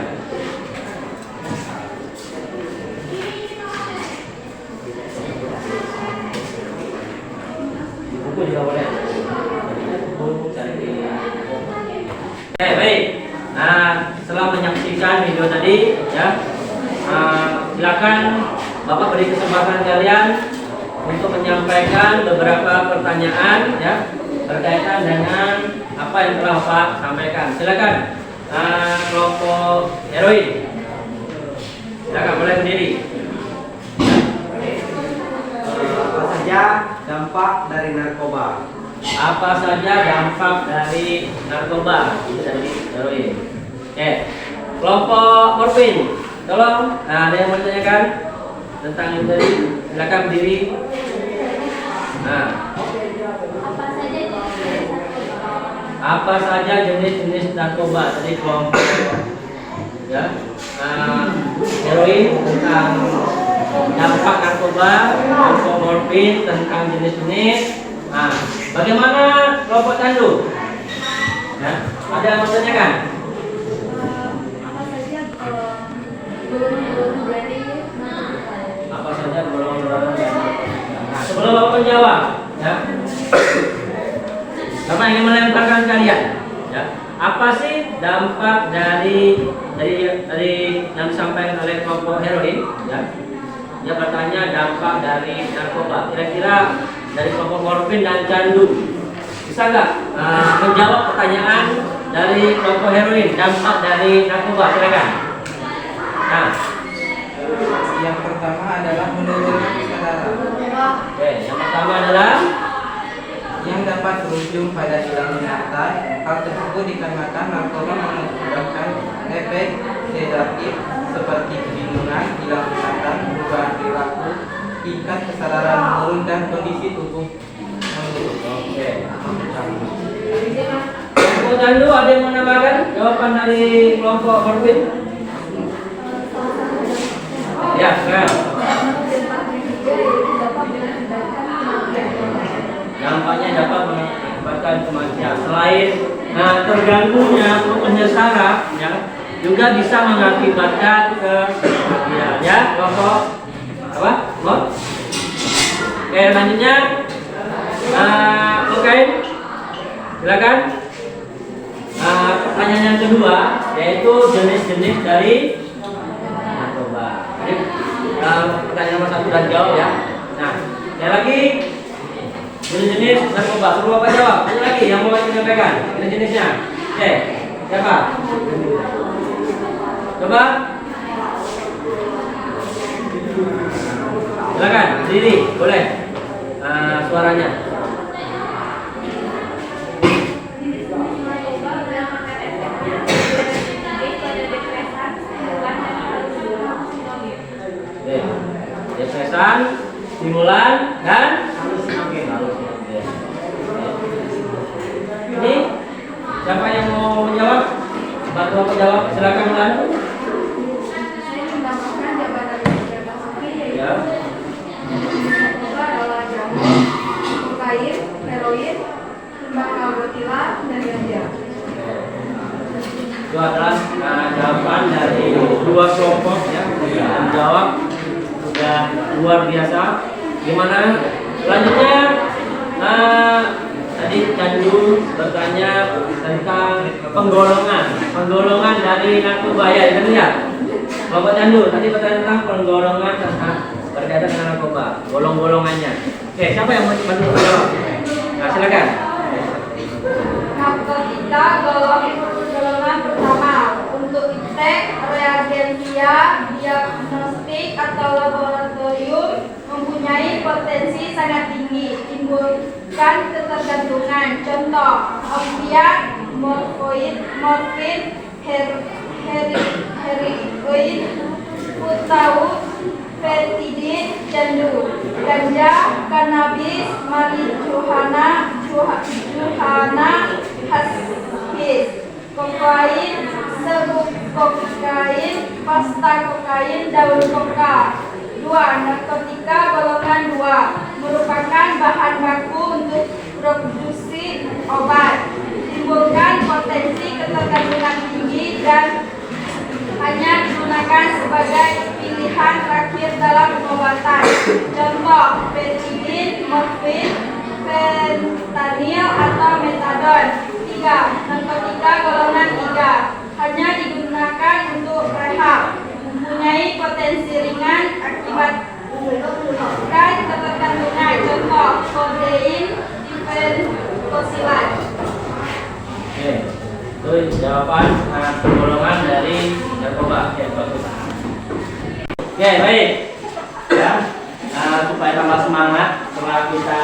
[SPEAKER 1] Di buku juga boleh. Buku cari di. Oke, baik. Nah, setelah menyaksikan video tadi ya, silakan Bapak beri kesempatan kalian untuk menyampaikan beberapa pertanyaan ya berkaitan dengan apa yang telah Bapak sampaikan. Silakan kelompok heroin. Silakan boleh sendiri.
[SPEAKER 8] Apa saja dampak dari narkoba?
[SPEAKER 1] Apa saja dampak dari narkoba? Itu dari heroin. Oke. Kelompok morfin. Tolong, ada yang mau ditanyakan tentang itu tadi? Silakan berdiri. Nah, apa saja jenis-jenis narkoba? Tadi kelompok ya, heroin tentang dampak narkoba, kelompok morfin tentang jenis-jenis. Nah, bagaimana kelompok candu? Ya, ada yang mau ditanyakan?
[SPEAKER 2] Apa saja
[SPEAKER 1] Apa saja golongan-golongan? Nah, sebelum Bapak menjawab, ya, Sama ingin melemparkan kalian. Ya. Apa sih dampak dari yang disampaikan oleh kelompok heroin? Ya. Dia bertanya dampak dari narkoba. Kira-kira dari kelompok morfin dan candu bisa nggak menjawab pertanyaan dari kelompok heroin dampak dari narkoba? Silakan. Nah,
[SPEAKER 8] Yang pertama adalah menurunkan kesadaran
[SPEAKER 1] oke, yang pertama adalah
[SPEAKER 8] yang dapat berujung pada hilang ingatan. Hal tersebut dikarenakan narkoba mengakibatkan efek sedatif seperti kebingungan, hilang ingatan, perubahan perilaku, tingkat kesadaran menurun dan kondisi tubuh menurun.
[SPEAKER 1] oke. Kelompok candu ada yang menambahkan jawaban dari kelompok morfin? Ya, sekarang. Dampaknya dapat mengakibatkan kematian. Selain terganggunya fungsi saraf, ya, juga bisa mengakibatkan kematian. Ya, kelompok apa? Oke, selanjutnya, oke, silakan. Pertanyaan yang kedua yaitu jenis-jenis dari narkoba. Jadi pertanyaan nomor 1 dan jawab ya. Nah, sekali lagi. Jenis-jenis narkoba, suruh Bapak jawab. Ada lagi yang mau menyampaikan jenis-jenisnya? Oke, siapa? Coba. Silakan, berdiri, boleh. Suaranya. Oke. Depresan, stimulan, dan ini siapa yang mau menjawab? Bantu aku jawab, silakan Mulan.
[SPEAKER 5] Saya mendapatkan jabatan beberapa sapi yaitu
[SPEAKER 1] Ya.
[SPEAKER 5] narkoba adalah jamu, kokain, heroin, narkotika, dan ganja.
[SPEAKER 1] Itu adalah jawaban dari dua kelompok ya, yang menjawab sudah luar biasa. Gimana? Selanjutnya tadi Candu bertanya tentang penggolongan dari narkoba ya, kita lihat. Bapak Candu tadi bertanya tentang penggolongan berkaitan dengan narkoba, golong-golongannya. Oke, siapa yang mau bantu menjawab? Nah, silakan.
[SPEAKER 5] Narkotika golongan pertama untuk iptek, reagensia, diagnostik atau laboratorium mempunyai potensi sangat tinggi timbulkan ketergantungan. Contoh opiat, morfin, heroin, putau, petidin, candu, ganja, kanabis, marijuana, hasis, kokain, serbuk kokain, pasta kokain, daun koka. 2. Narkotika golongan 2 merupakan bahan baku untuk produksi obat, timbulkan potensi ketergantungan tinggi dan hanya digunakan sebagai pilihan terakhir dalam pengobatan. Contoh petidin, morfin, fentanil atau metadon. 3. Narkotika golongan 3 hanya digunakan untuk rehab, mempunyai potensi ringan akibat ketergantungan. Contoh kodein, difenosilat.
[SPEAKER 1] Oke, itu jawaban golongan dari narkoba. Oke, bagus. Oke, baik. Ya, supaya tambah semangat setelah kita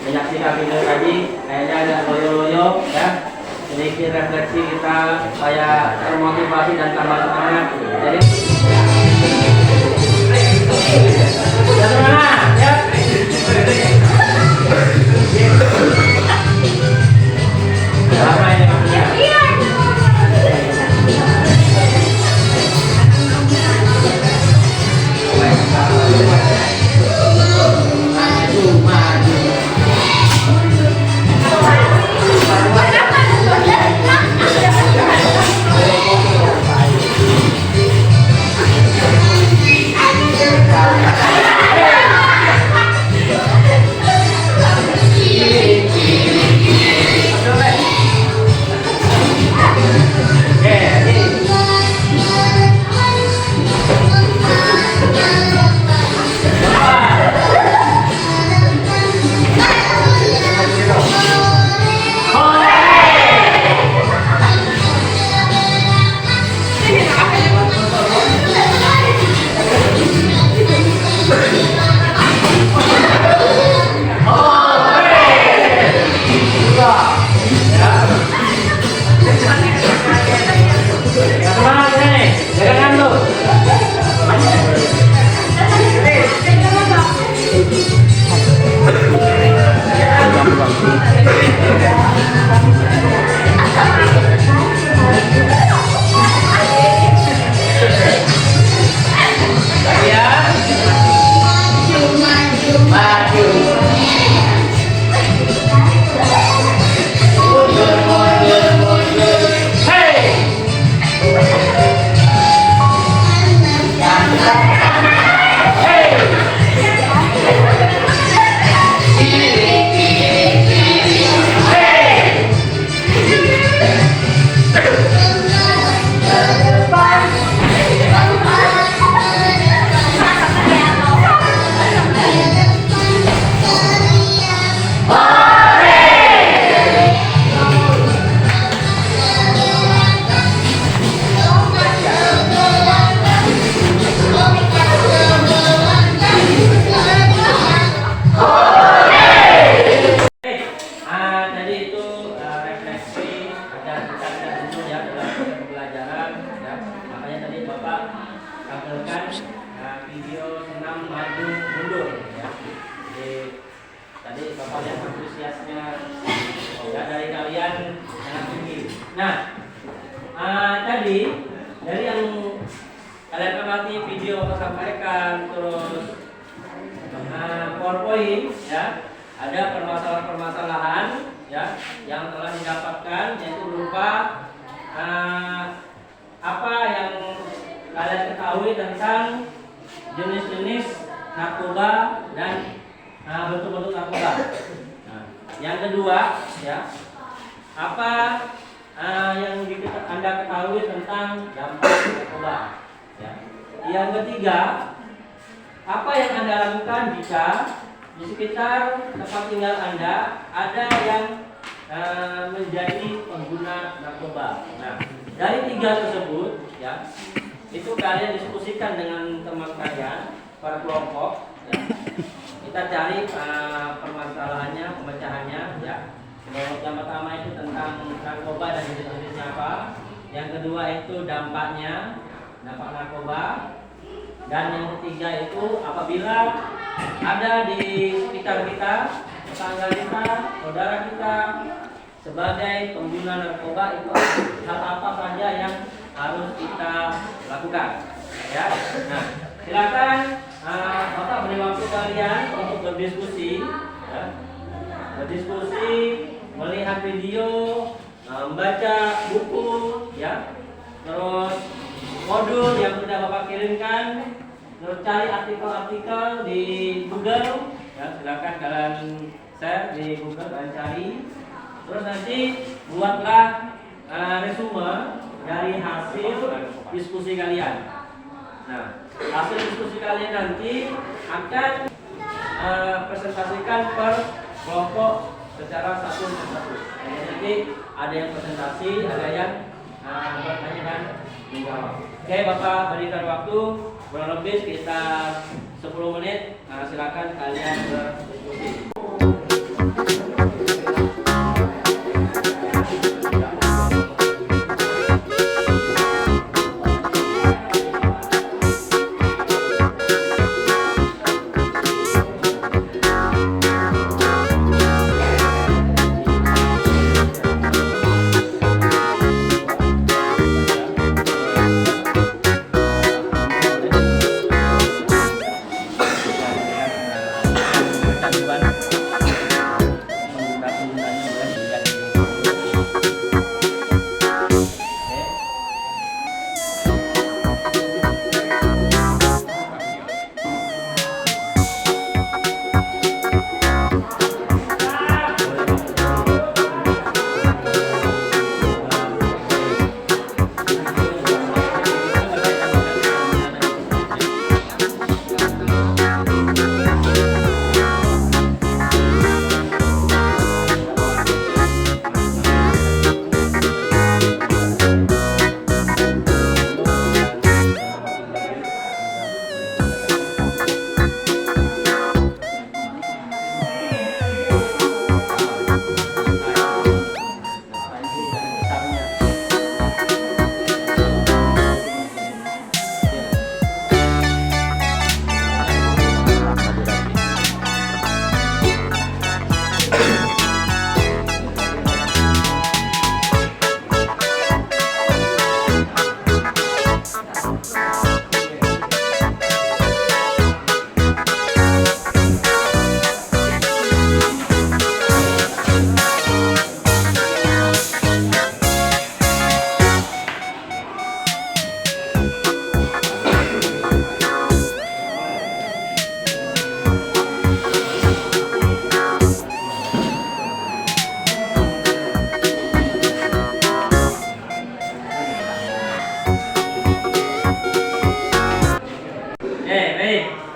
[SPEAKER 1] menyaksikan video tadi, kayaknya agak loyo-loyo, ya. Sedikit refleksi kita supaya termotivasi dan tambah semangat. Jadi, semangat, ya. Apa ini maksudnya? harusnya ya dari kalian sangat tinggi. Nah, tadi dari yang kalian amati video aku sampaikan, terus PowerPoint ya, ada permasalahan-permasalahan ya yang telah didapatkan, yaitu berupa apa yang kalian ketahui tentang jenis-jenis narkoba dan bentuk-bentuk narkoba. Nah, yang kedua ya, apa yang Anda ketahui tentang dampak narkoba ya. Yang ketiga, apa yang Anda lakukan jika di sekitar tempat tinggal Anda ada yang menjadi pengguna narkoba. Nah, dari tiga tersebut ya, itu kalian diskusikan dengan teman kalian per kelompok ya. Kita cari permasalahannya, pemecahannya ya. Yang pertama itu tentang narkoba dan jenis-jenisnya apa. Yang kedua itu dampaknya, dampak narkoba. Dan yang ketiga itu apabila ada di sekitar kita, tetangga kita, saudara kita sebagai pengguna narkoba, itu hal apa saja yang harus kita lakukan ya. Nah, silakan Bapak beri waktu kalian untuk berdiskusi ya. Berdiskusi, melihat video, membaca buku ya, terus modul yang sudah Bapak kirimkan, terus cari artikel-artikel di Google ya, silakan kalian share di Google, kalian cari, terus nanti buatlah resume dari hasil diskusi kalian. Nah, hasil diskusi kalian nanti akan presentasikan per kelompok secara satu persatu. Jadi ada yang presentasi, ada yang bertanya dan menjawab. Oke, Bapak berikan waktu kurang lebih sekitar 10 menit. Silakan kalian berdiskusi.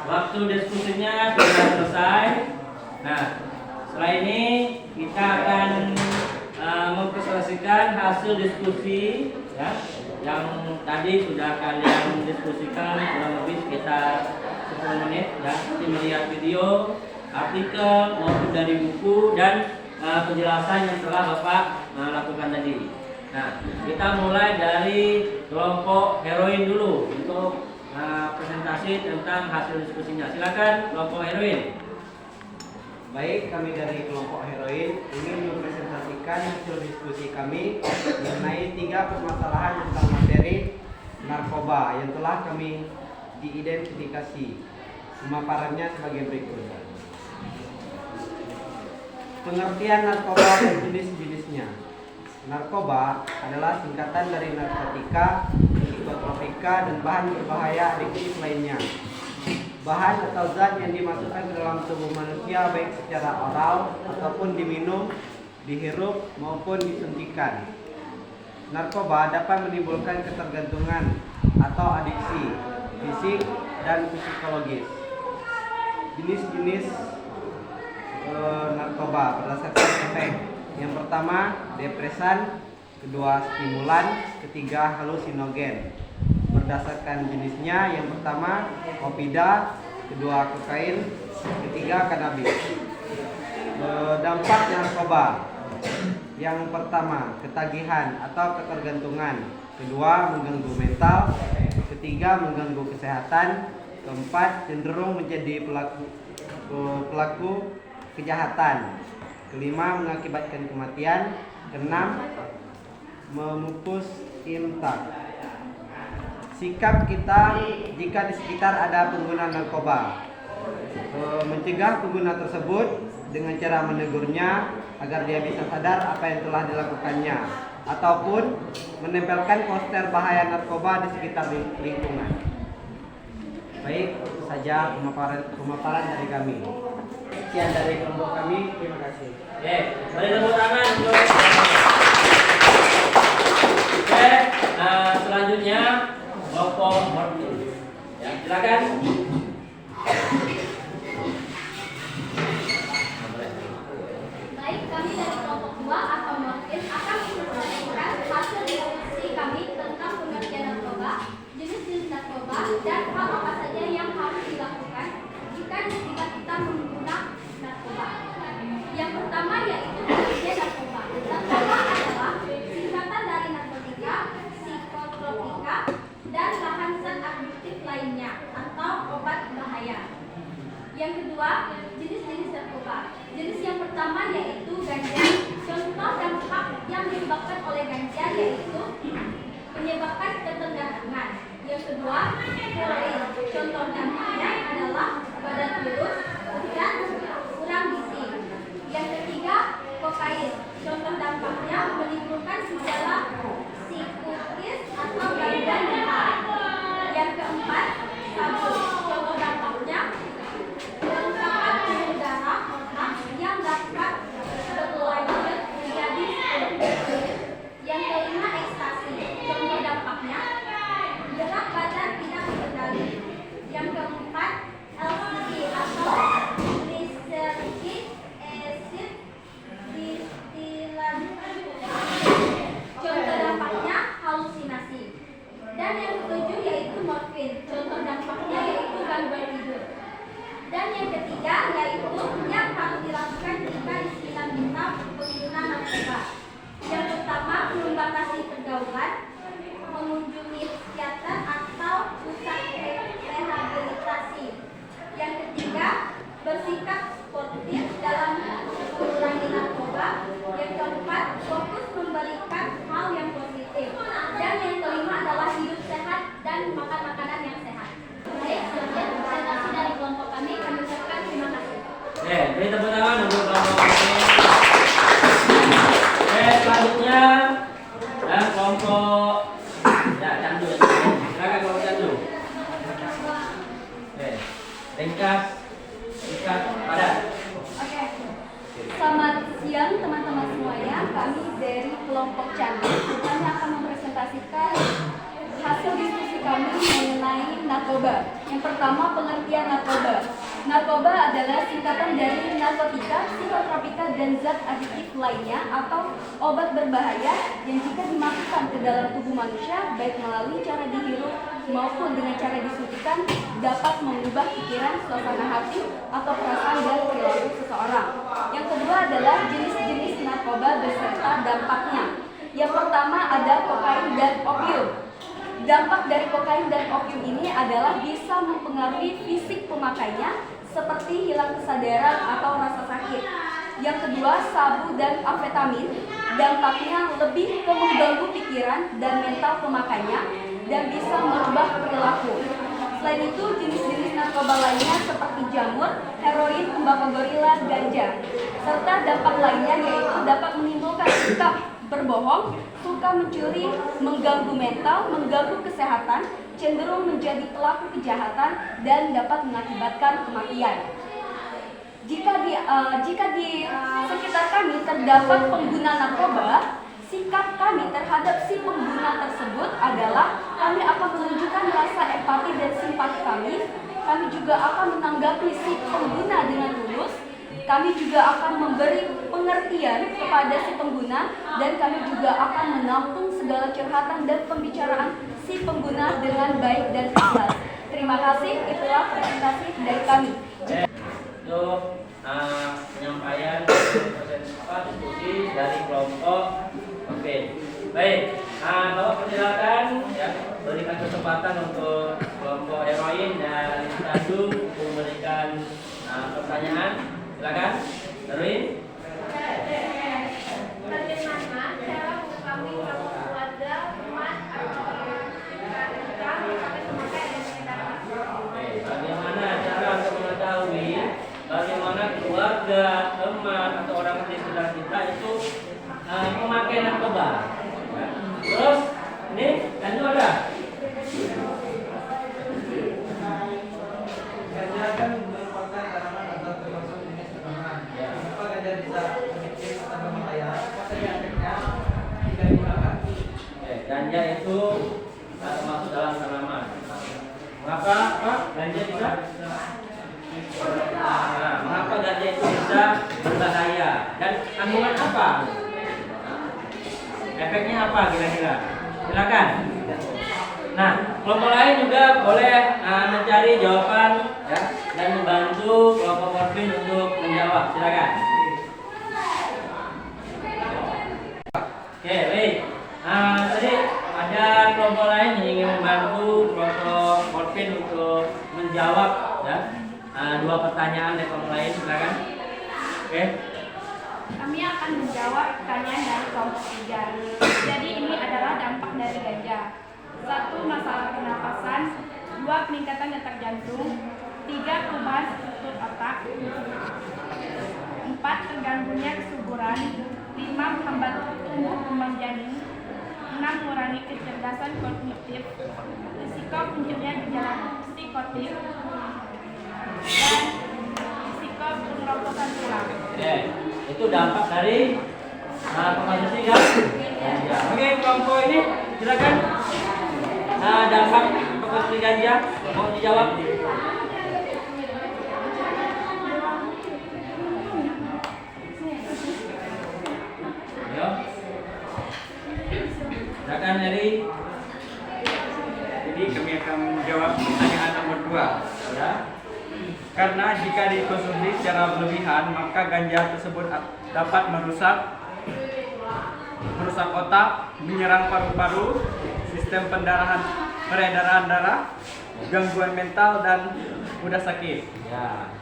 [SPEAKER 1] Waktu diskusinya sudah selesai. Nah, setelah ini kita akan mempresentasikan hasil diskusi ya, yang tadi sudah kalian diskusikan kurang lebih sekitar 10 menit ya. Nanti melihat video, artikel maupun dari buku dan penjelasan yang telah Bapak lakukan tadi. Nah, kita mulai dari kelompok heroin dulu untuk presentasi tentang hasil diskusinya. Silakan kelompok heroin.
[SPEAKER 9] Baik, kami dari kelompok heroin ingin mempresentasikan hasil diskusi kami mengenai 3 permasalahan tentang materi narkoba yang telah kami diidentifikasi. Pemaparannya sebagai berikut. Pengertian narkoba dan jenis-jenisnya. Narkoba adalah singkatan dari narkotika, psikotropika, dan bahan berbahaya adiktif lainnya. Bahan atau zat yang dimasukkan ke dalam tubuh manusia baik secara oral ataupun diminum, dihirup maupun disuntikan. Narkoba dapat menimbulkan ketergantungan atau adiksi fisik dan psikologis. Jenis-jenis narkoba berdasarkan efek. Yang pertama depresan, kedua stimulan, ketiga halusinogen. Berdasarkan jenisnya, yang pertama opida, kedua kokain, ketiga kanabis. Dampak narkoba. Yang pertama ketagihan atau ketergantungan, kedua mengganggu mental, ketiga mengganggu kesehatan, keempat cenderung menjadi pelaku kejahatan, kelima mengakibatkan kematian, keenam memupus imtak. Sikap kita jika di sekitar ada pengguna narkoba. Mencegah pengguna tersebut dengan cara menegurnya agar dia bisa sadar apa yang telah dilakukannya, ataupun menempelkan poster bahaya narkoba di sekitar lingkungan. Baik, itu saja pemaparan dari kami. Sekian dari kelompok kami, terima kasih.
[SPEAKER 1] Oke, mari tepuk tangan untuk. Oke, selanjutnya kelompok Morfin. Ya, silakan.
[SPEAKER 2] Baik, kami dari kelompok 2 atau Morfin akan mempresentasikan hasil diskusi kami tentang pengertian narkoba, jenis-jenis narkoba, dan hal apa saja yang harus dilakukan jika kita menggunakan narkoba. Yang pertama yaitu pengertian narkoba. Narkoba adalah singkatan dari narkotika, psikotropika, dan bahan zat adiktif lainnya atau obat bahaya. Yang kedua, jenis-jenis narkoba. Jenis yang pertama yaitu ganja. Contoh dampak yang disebabkan oleh ganja yaitu menyebabkan ketergantungan. Yang kedua, heroin. Contoh dampaknya adalah badan kurus dan kurang gizi. Yang ketiga, kokain. Contoh dampaknya menimbulkan gejala psikis atau gangguan mental. Yang keempat, sabu. Contoh dampaknya kerusakan pembuluh darah otak yang dapat berlanjut menjadi stroke. Yang kelima, ekstasi. Contoh dampaknya berat badan tidak terkendali. Yang keempat, LSD atau lysergic acid distillate. Contoh dampaknya halusinasi. Dan yang ketujuh yaitu morfin. Contoh dampaknya yaitu gangguan tidur. Dan yang ketiga yaitu yang harus dilakukan jika di sekitar kita pengguna narkoba. Yang pertama, membatasi pergaulan, mengunjungi psikiater atau pusat rehabilitasi. Yang ketiga, bersikap sportif dalam mengurangi narkoba. Yang keempat, fokus memberikan hal yang positif. Dan yang kelima adalah hidup sehat dan makan makanan yang sehat. Baik, sekian presentasi dari kelompok kami ucapkan terima kasih.
[SPEAKER 1] Oke, beri tepuk tangan untuk kelompok ini. Oke, selanjutnya kelompok Candu. Silakan kelompok Candu. Oke, ringkas, singkat, padat.
[SPEAKER 4] Oke. Selamat siang teman-teman semuanya. Kami dari kelompok Candu. Kami akan mempresentasikan hasil diskusi kami mengenai narkoba. Yang pertama, pengertian narkoba. Narkoba adalah singkatan dari narkotika, psikotropika, dan zat adiktif lainnya atau obat berbahaya yang jika dimasukkan ke dalam tubuh manusia baik melalui cara dihirup maupun dengan cara disuntikan dapat mengubah pikiran, suasana hati, atau perasaan dan perilaku seseorang. Yang kedua adalah jenis-jenis narkoba beserta dampaknya. Yang pertama ada kokain dan opium. Dampak dari kokain dan opium ini adalah bisa mempengaruhi fisik pemakainya seperti hilang kesadaran atau rasa sakit. Yang kedua, sabu dan amfetamin, dampaknya lebih ke mengganggu pikiran dan mental pemakainya dan bisa merubah perilaku. Selain itu, jenis-jenis narkoba lainnya seperti jamur, heroin, tembakau gorila, ganja, serta dampak lainnya yaitu dapat menimbulkan sikap berbohong, suka mencuri, mengganggu mental, mengganggu kesehatan, cenderung menjadi pelaku kejahatan, dan dapat mengakibatkan kematian. Jika di sekitar kami terdapat pengguna narkoba, sikap kami terhadap si pengguna tersebut adalah kami akan menunjukkan rasa empati dan simpati kami. Kami juga akan menanggapi si pengguna dengan tulus. Kami juga akan memberi pengertian kepada si pengguna dan kami juga akan menampung segala curhatan dan pembicaraan si pengguna dengan baik dan ikhlas. Terima kasih, itulah presentasi dari kami.
[SPEAKER 1] Untuk penyampaian diskusi dari kelompok. Oke, baik. Bapak persilakan ya, berikan kesempatan untuk kelompok heroin dan Tanjung untuk memberikan pertanyaan. Silakan, heroin.
[SPEAKER 2] Bagaimana cara mengetahui kalau keluarga, teman, atau orang sekitar kita sampai memakai dan sekitar?
[SPEAKER 1] Bagaimana cara untuk mengetahui bagaimana keluarga, teman, atau orang di sekitar kita itu memakai narkoba? Terus, ini Tanju ada?
[SPEAKER 8] Ganja kan merupakan tanaman atau termasuk jenis tanaman. Kenapa ganja bisa memiliki atau berbahaya? Apa saja efeknya jika digunakan?
[SPEAKER 1] Ganja itu termasuk dalam tanaman. Mengapa ganja bisa? Mengapa ganja itu bisa berbahaya? Dan kandungan apa? Efeknya apa kira-kira? Silakan. Nah, kelompok lain juga boleh mencari jawaban ya, dan membantu kelompok Morfin untuk menjawab. Silakan. Oke, baik. Tadi ada kelompok lain yang ingin membantu kelompok Morfin untuk menjawab ya, dua pertanyaan dari kelompok lain. Silakan. Oke.
[SPEAKER 2] Kami akan menjawab pertanyaan dari kelompok 3. Jadi ini adalah dampak dari ganja. 1. Masalah pernapasan. 2. Peningkatan detak jantung. 3. Perubahan struktur otak. 4. Terganggunya kesuburan. 5. Menghambat tumbuh kembang janin. 6. Mengurangi kecerdasan kognitif. Risiko munculnya gejala psikotik. Dan risiko pengeroposan tulang.
[SPEAKER 1] Itu dampak dari konsumsi ganja. Oke, kelompok ini silakan. Dampak konsumsi ganja mau dijawab? Ayo. Silakan Eri.
[SPEAKER 3] Jadi kami akan menjawab pertanyaan nomor 2.
[SPEAKER 1] Ya.
[SPEAKER 3] Karena jika dikonsumsi secara berlebihan, maka ganja tersebut dapat merusak otak, menyerang paru-paru, sistem peredaran darah, gangguan mental, dan mudah sakit.
[SPEAKER 1] Ya.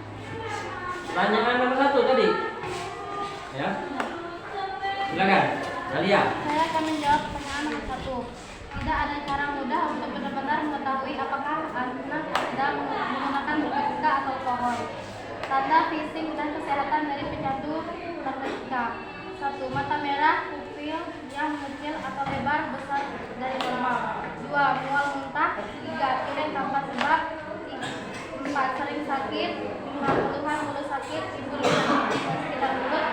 [SPEAKER 1] Pertanyaan nomor 1 tadi. Ya. Silakan, Dalia.
[SPEAKER 2] Saya akan menjawab pertanyaan nomor 1. Tidak ada cara mudah untuk benar-benar mengetahui apakah anak sedang menggunakan narkotika atau alkohol. Tanda fisik dan kesehatan dari pecandu narkotika. 1. Mata merah, pupil yang mengecil atau lebar besar dari normal. 2. Mual muntah. 3. Kering tanpa sebab. 4. Sering sakit. 5. Keluhan mulut sakit, timbul di sekitar mulut.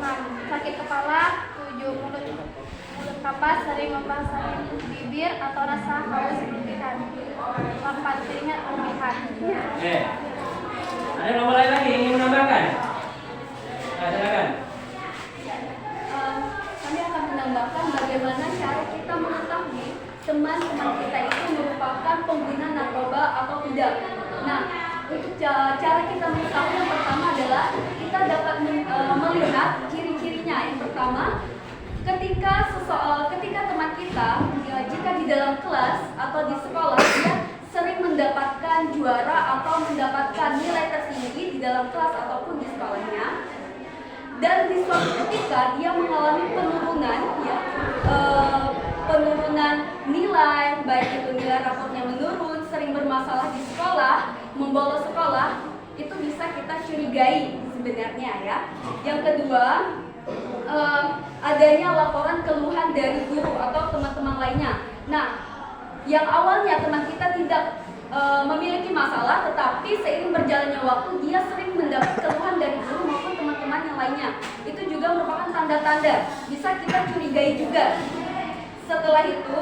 [SPEAKER 2] 6. Sakit kepala. 7. Mulut kapas, sering membasahi bibir atau rasa haus berlebihan. 4. Keringat berlebihan.
[SPEAKER 1] Ada nomor lain lagi yang ingin menambahkan? Silakan.
[SPEAKER 4] Kami akan menambahkan bagaimana cara kita mengetahui teman-teman kita itu merupakan pengguna narkoba atau tidak. Nah, untuk cara kita mengetahui yang pertama adalah kita dapat melihat ciri-cirinya. Yang pertama, ketika teman kita jika di dalam kelas atau di sekolah dia sering mendapatkan mendapatkan juara atau mendapatkan nilai tertinggi di dalam kelas ataupun di sekolahnya, dan di suatu ketika dia mengalami penurunan, ya, penurunan nilai, baik itu nilai raportnya menurun, sering bermasalah di sekolah, membolos sekolah, itu bisa kita curigai sebenarnya ya. Yang kedua, adanya laporan keluhan dari guru atau teman-teman lainnya. Nah, yang awalnya teman kita tidak memiliki masalah, tetapi seiring berjalannya waktu dia sering mendapat keluhan dari guru maupun teman-teman yang lainnya. Itu juga merupakan tanda-tanda bisa kita curigai juga. Setelah itu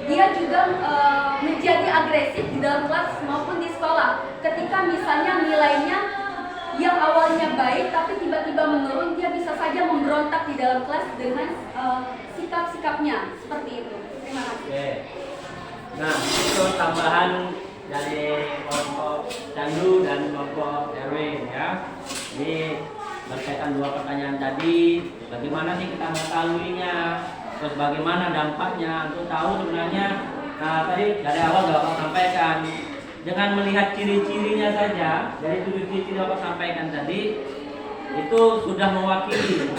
[SPEAKER 4] dia juga menjadi agresif di dalam kelas maupun di sekolah. Ketika misalnya nilainya yang awalnya baik tapi tiba-tiba menurun, dia bisa saja memberontak di dalam kelas dengan sikap-sikapnya seperti itu. Terima kasih.
[SPEAKER 1] Oke. Nah, itu tambahan dari kelompok Candu dan kelompok Erwin ya. Ini berkaitan dua pertanyaan tadi, bagaimana sih kita mengetahuinya, terus bagaimana dampaknya untuk tahu sebenarnya. Nah, tadi dari awal Bapak sampaikan, dengan melihat ciri-cirinya saja, dari 7 ciri Bapak sampaikan tadi, itu sudah mewakili,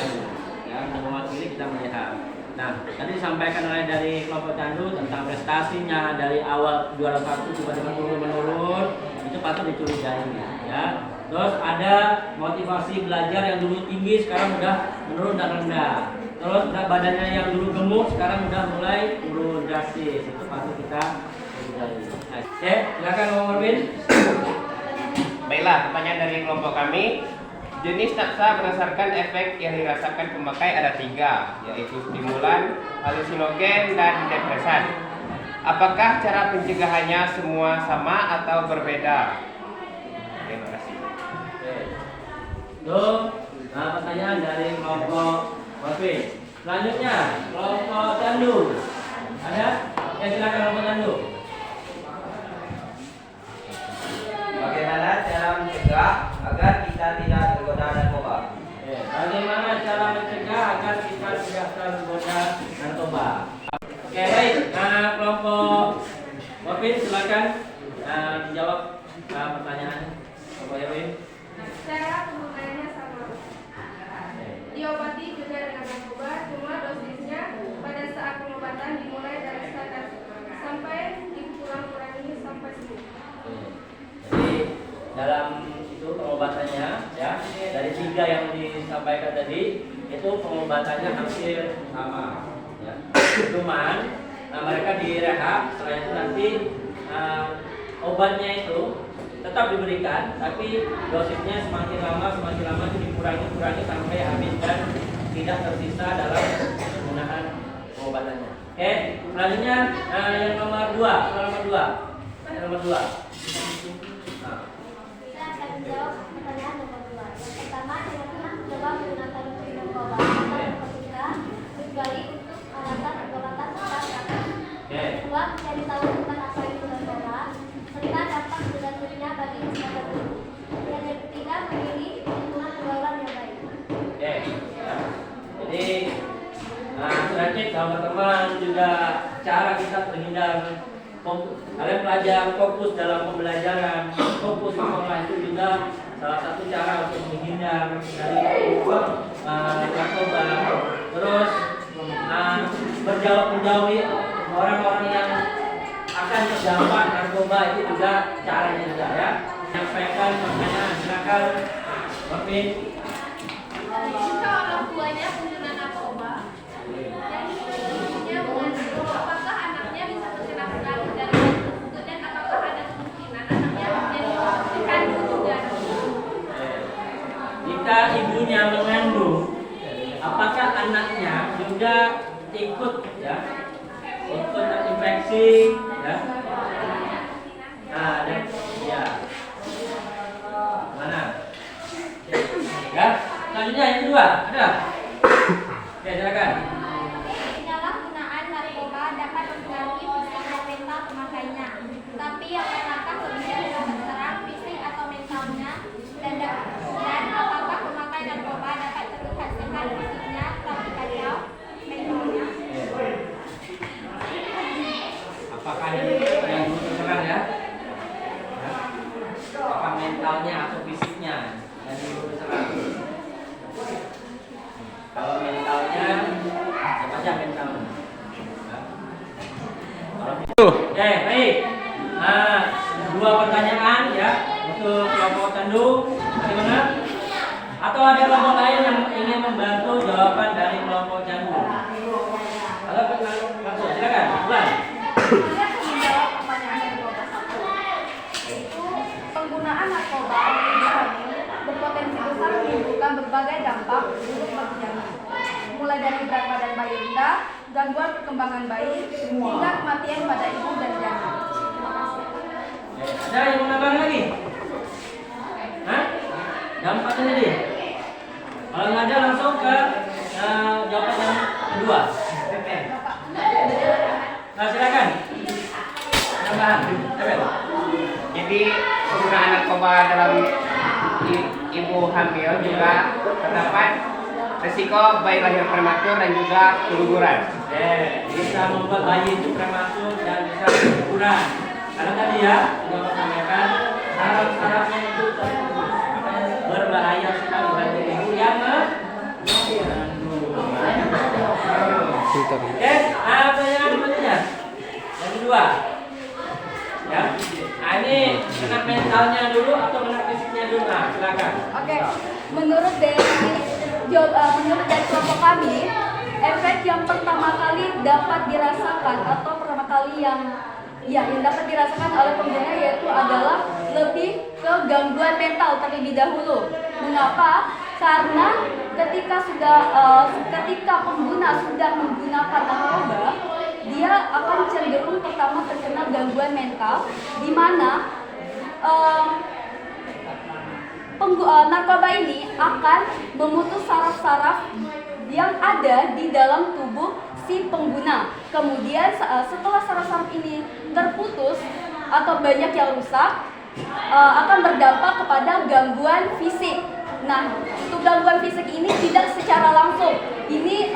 [SPEAKER 1] ya, sudah mewakili kita melihat. Nah, tadi disampaikan oleh dari kelompok Candu tentang prestasinya dari awal juara 1 tiba-tiba menurun, itu patut dicurigai, ya. Terus ada motivasi belajar yang dulu tinggi sekarang udah menurun dan rendah. Terus badannya yang dulu gemuk sekarang udah mulai turun drastis. Itu patut kita curigai. Oke, silakan Om Marvin.
[SPEAKER 3] Baiklah, pertanyaan dari kelompok kami. Jenis naksa berdasarkan efek yang dirasakan pemakai ada 3, yaitu stimulan, halusinogen, dan depresan. Apakah cara pencegahannya semua sama atau berbeda? Terima kasih.
[SPEAKER 1] Itu pertanyaan dari kelompok Marvin. Selanjutnya kelompok Candu. Ada? Ya, silakan kelompok Candu.
[SPEAKER 8] Bagaimana cara mencegah agar kita tidak tergoda narkoba?
[SPEAKER 1] Bagaimana cara mencegah agar kita tidak tergoda narkoba? Oke, baik. Kelompok Marvin silakan menjawab pertanyaan kelompok Erwin.
[SPEAKER 5] Cara pemakaiannya sama. Diobati juga dengan narkoba, cuma dosisnya pada saat pengobatan dimulai dari standar sampai dikurang-kurangi sampai sembuh.
[SPEAKER 1] Jadi dalam itu pengobatannya ya, dari 3 yang disampaikan tadi itu pengobatannya hampir sama ya. Cuman mereka direhab, setelah itu nanti obatnya itu tetap diberikan, tapi dosisnya semakin lama itu dikurangi sampai habis dan tidak tersisa dalam penggunaan pengobatannya. Oke, selanjutnya yang nomor 2, nomor 2.
[SPEAKER 2] Saya akan menjawab pertanyaan nomor 2. Yang pertama, saya pernah mencoba menggunakan narkoba atau narkotika kecuali untuk alatan pengobatan secara praktis. Yang kedua, mencari tahu tentang apa itu narkoba serta dampak negatifnya bagi kesehatan tubuh. Dan yang ketiga, memilih lingkungan pergaulan yang baik.
[SPEAKER 1] Oke, ya. Jadi terakhir teman-teman juga cara kita terhindar. Kalian belajar fokus dalam pembelajaran, fokus sekolah itu juga salah satu cara untuk menghindar dari narkoba. Terus menjauhi orang-orang yang akan terdampak narkoba, itu juga caranya juga ya. Menyampaikan pertanyaan, silakan Marvin.
[SPEAKER 5] Jika orang tuanya pengguna narkoba dan ibunya mengandung, apakah anaknya bisa terkena pengaruh dari hal tersebut dan apakah ada kemungkinan anaknya menjadi terkandung juga?
[SPEAKER 1] Jika ibunya mengandung, apakah anaknya juga ikut ya, ikut terinfeksi ya? Nah, dan ya mana? Ya, selanjutnya yang kedua ada. Oke, silakan.
[SPEAKER 2] Penyalahgunaan narkoba dapat mempengaruhi fisik dan mental pemakainya. Tapi apakah lebih terserang fisik atau mentalnya dan apakah pemakai narkoba dapat terlihat sehat fisiknya tapi kacau mentalnya?
[SPEAKER 1] fisiknya yang dulu diserang. Kalau mentalnya, siapa aja mentalnya? Baik. Nah, 2 pertanyaan ya untuk kelompok candu. Bagaimana? Atau ada kelompok lain yang ingin membantu jawaban dari kelompok candu? Halo, langsung silakan. Bulan.
[SPEAKER 4] Saya akan menjawab pertanyaan dari kelompok 1, yaitu penggunaan narkoba berpotensi besar menimbulkan berbagai dampak buruk bagi janin, mulai dari berat badan bayi rendah, gangguan perkembangan bayi, hingga kematian pada ibu dan janin. Terima kasih.
[SPEAKER 1] Ada yang mau nambah lagi? Hah? Dampaknya tadi? Kalau nggak ada langsung ke jawaban yang kedua. Nah, silakan. Tambahan.
[SPEAKER 3] Jadi penggunaan narkoba dalam ibu hamil juga terdapat resiko bayi lahir prematur dan juga keguguran.
[SPEAKER 1] Bisa membuat bayi itu prematur dan bisa keguguran. Karena tadi ya, Bapak sampaikan syarat-syaratnya itu berbahaya sekali bagi ibu yang Oke, pertanyaan selanjutnya. Yang kedua. Ya. Nah, ini kena mentalnya dulu atau kena fisiknya dulu? Nah, silakan.
[SPEAKER 4] Oke, menurut dari kelompok kami, efek yang pertama kali dapat dirasakan atau pertama kali yang dapat dirasakan oleh pengguna yaitu adalah lebih ke gangguan mental terlebih dahulu. Mengapa? Karena ketika pengguna sudah menggunakan narkoba, dia akan cenderung pertama terkena gangguan mental, di mana narkoba ini akan memutus saraf-saraf yang ada di dalam tubuh si pengguna. Kemudian setelah saraf-saraf ini terputus atau banyak yang rusak, akan berdampak kepada gangguan fisik. Nah, untuk gangguan fisik ini tidak secara langsung. Ini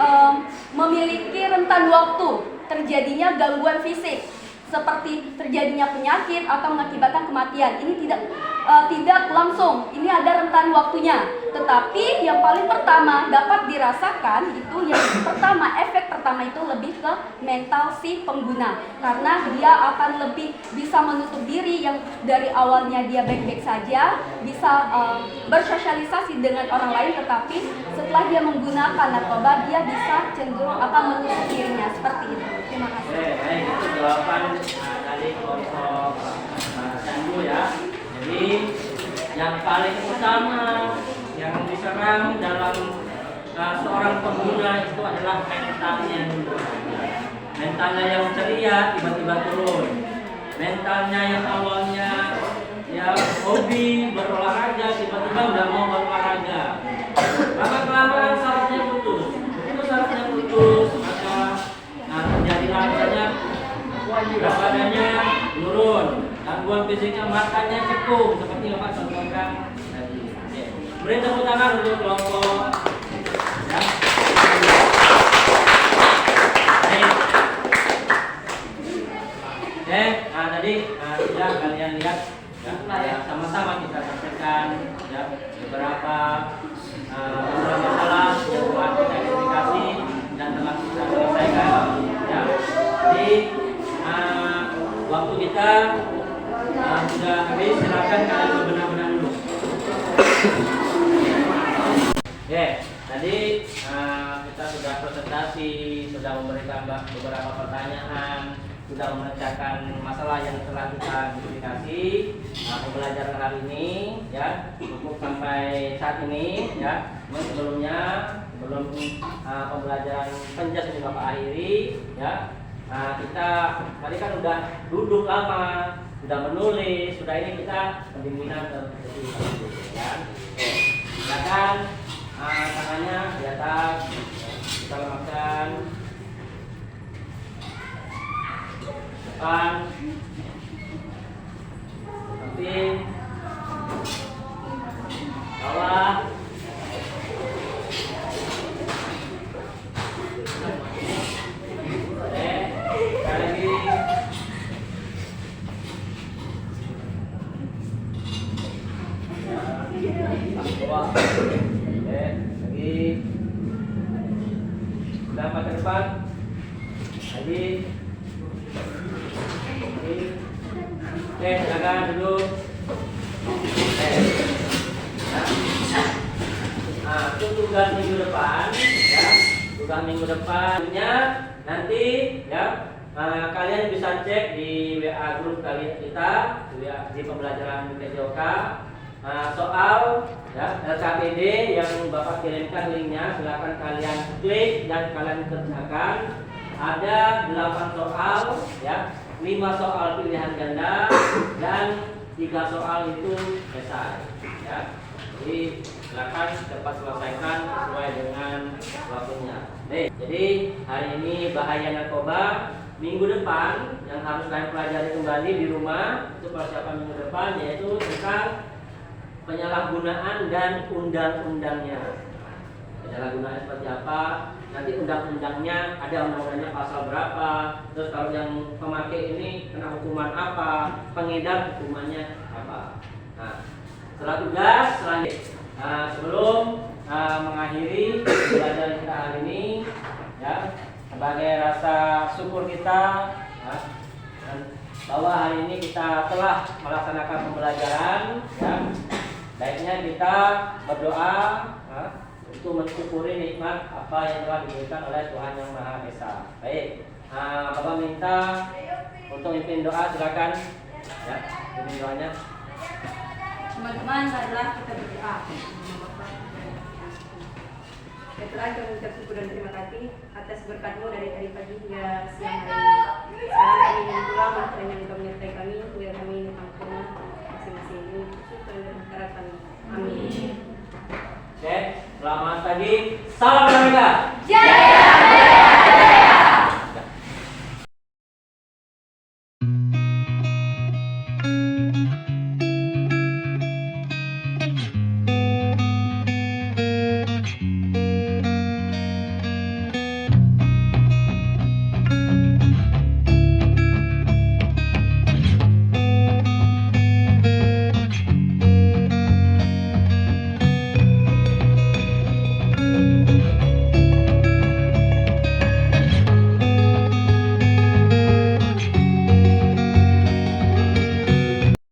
[SPEAKER 4] memiliki rentan waktu terjadinya gangguan fisik, seperti terjadinya penyakit atau mengakibatkan kematian. Ini tidak langsung, ini ada rentan waktunya. Tetapi yang paling pertama dapat dirasakan itu efek pertama itu lebih ke mental si pengguna, karena dia akan lebih bisa menutup diri yang dari awalnya dia baik-baik saja, bisa bersosialisasi dengan orang lain, tetapi setelah dia menggunakan narkoba dia bisa cenderung akan menutup dirinya seperti itu. Terima kasih.
[SPEAKER 1] Baik, itu jawaban dari kelompok candu ya. Jadi yang paling utama yang diserang dalam seorang pengguna itu adalah mentalnya dulu. Mentalnya yang ceria tiba-tiba turun. Mentalnya yang awalnya ya hobi berolahraga tiba-tiba udah mau berolahraga. Lama-kelamaan sarafnya putus. Itu sarafnya putus maka terjadilah misalnya berat badannya turun, gangguan fisiknya, matanya cekung seperti yang Pak contohkan tadi. Beri tepuk tangan untuk kelompok ya. Oke, nah tadi ya kalian lihat ya, sama-sama kita sampaikan ya beberapa masalah yang telah kita identifikasi dan telah kita selesaikan ya. Jadi waktu kita sudah habis, silakan kalian benar-benar dulu. Oke, tadi kita sudah presentasi, sudah memberikan beberapa pertanyaan, sudah memecahkan masalah yang telah kita identifikasi. Pembelajaran hari ini ya cukup sampai saat ini ya. Sebelum pembelajaran penjas ini Bapak akhiri ya. Kita tadi kan udah duduk lama, sudah menulis, sudah ini kita pendinginan terjadi ya. Silakan tangannya di atas, kita lemparkan depan, samping, bawah. Oke, lagi. Dapat ke depan. Lagi. Oke, silakan duduk. Nah, itu tugas minggu depan, ya. Tugas minggu depannya nanti, ya. Kalian bisa cek di WA grup kalian kita, di pembelajaran PJOK. Soal, ya, LKPD yang Bapak kirimkan linknya, silakan kalian klik dan kalian kerjakan. Ada 8 soal, ya. 5 soal pilihan ganda dan 3 soal itu esai, ya. Jadi silakan cepat selesaikan sesuai dengan waktunya. Jadi hari ini bahaya narkoba. Minggu depan yang harus kalian pelajari kembali di rumah itu persiapan minggu depan, yaitu tentang penyalahgunaan dan undang-undangnya. Penyalahgunaan seperti apa? Nanti undang-undangnya ada undang-undangnya pasal berapa? Terus kalau yang pemakai ini kena hukuman apa? Pengedar hukumannya apa? Nah, setelah tugas selanjutnya, sebelum mengakhiri pembelajaran kita hari ini, ya, sebagai rasa syukur kita, ya, bahwa hari ini kita telah melaksanakan pembelajaran, ya, baiknya kita berdoa, ya, untuk mensyukuri nikmat apa yang telah diberikan oleh Tuhan Yang Maha Esa. Baik, Bapak minta untuk mimpin doa, silakan, ya, mimpin doanya.
[SPEAKER 4] Teman-teman, marilah kita berdoa. Ya Tuhan, kami mengucap syukur dan terima kasih atas berkat-Mu dari tadi pagi hingga siang hari ini. Sekarang kami ingin pulang, mohon yang Engkau menyertai kami, biar kami ditangkap masing-masing ini. Syukur dan berkat kami. Amin.
[SPEAKER 1] Oke, selamat pagi. Salam olahraga.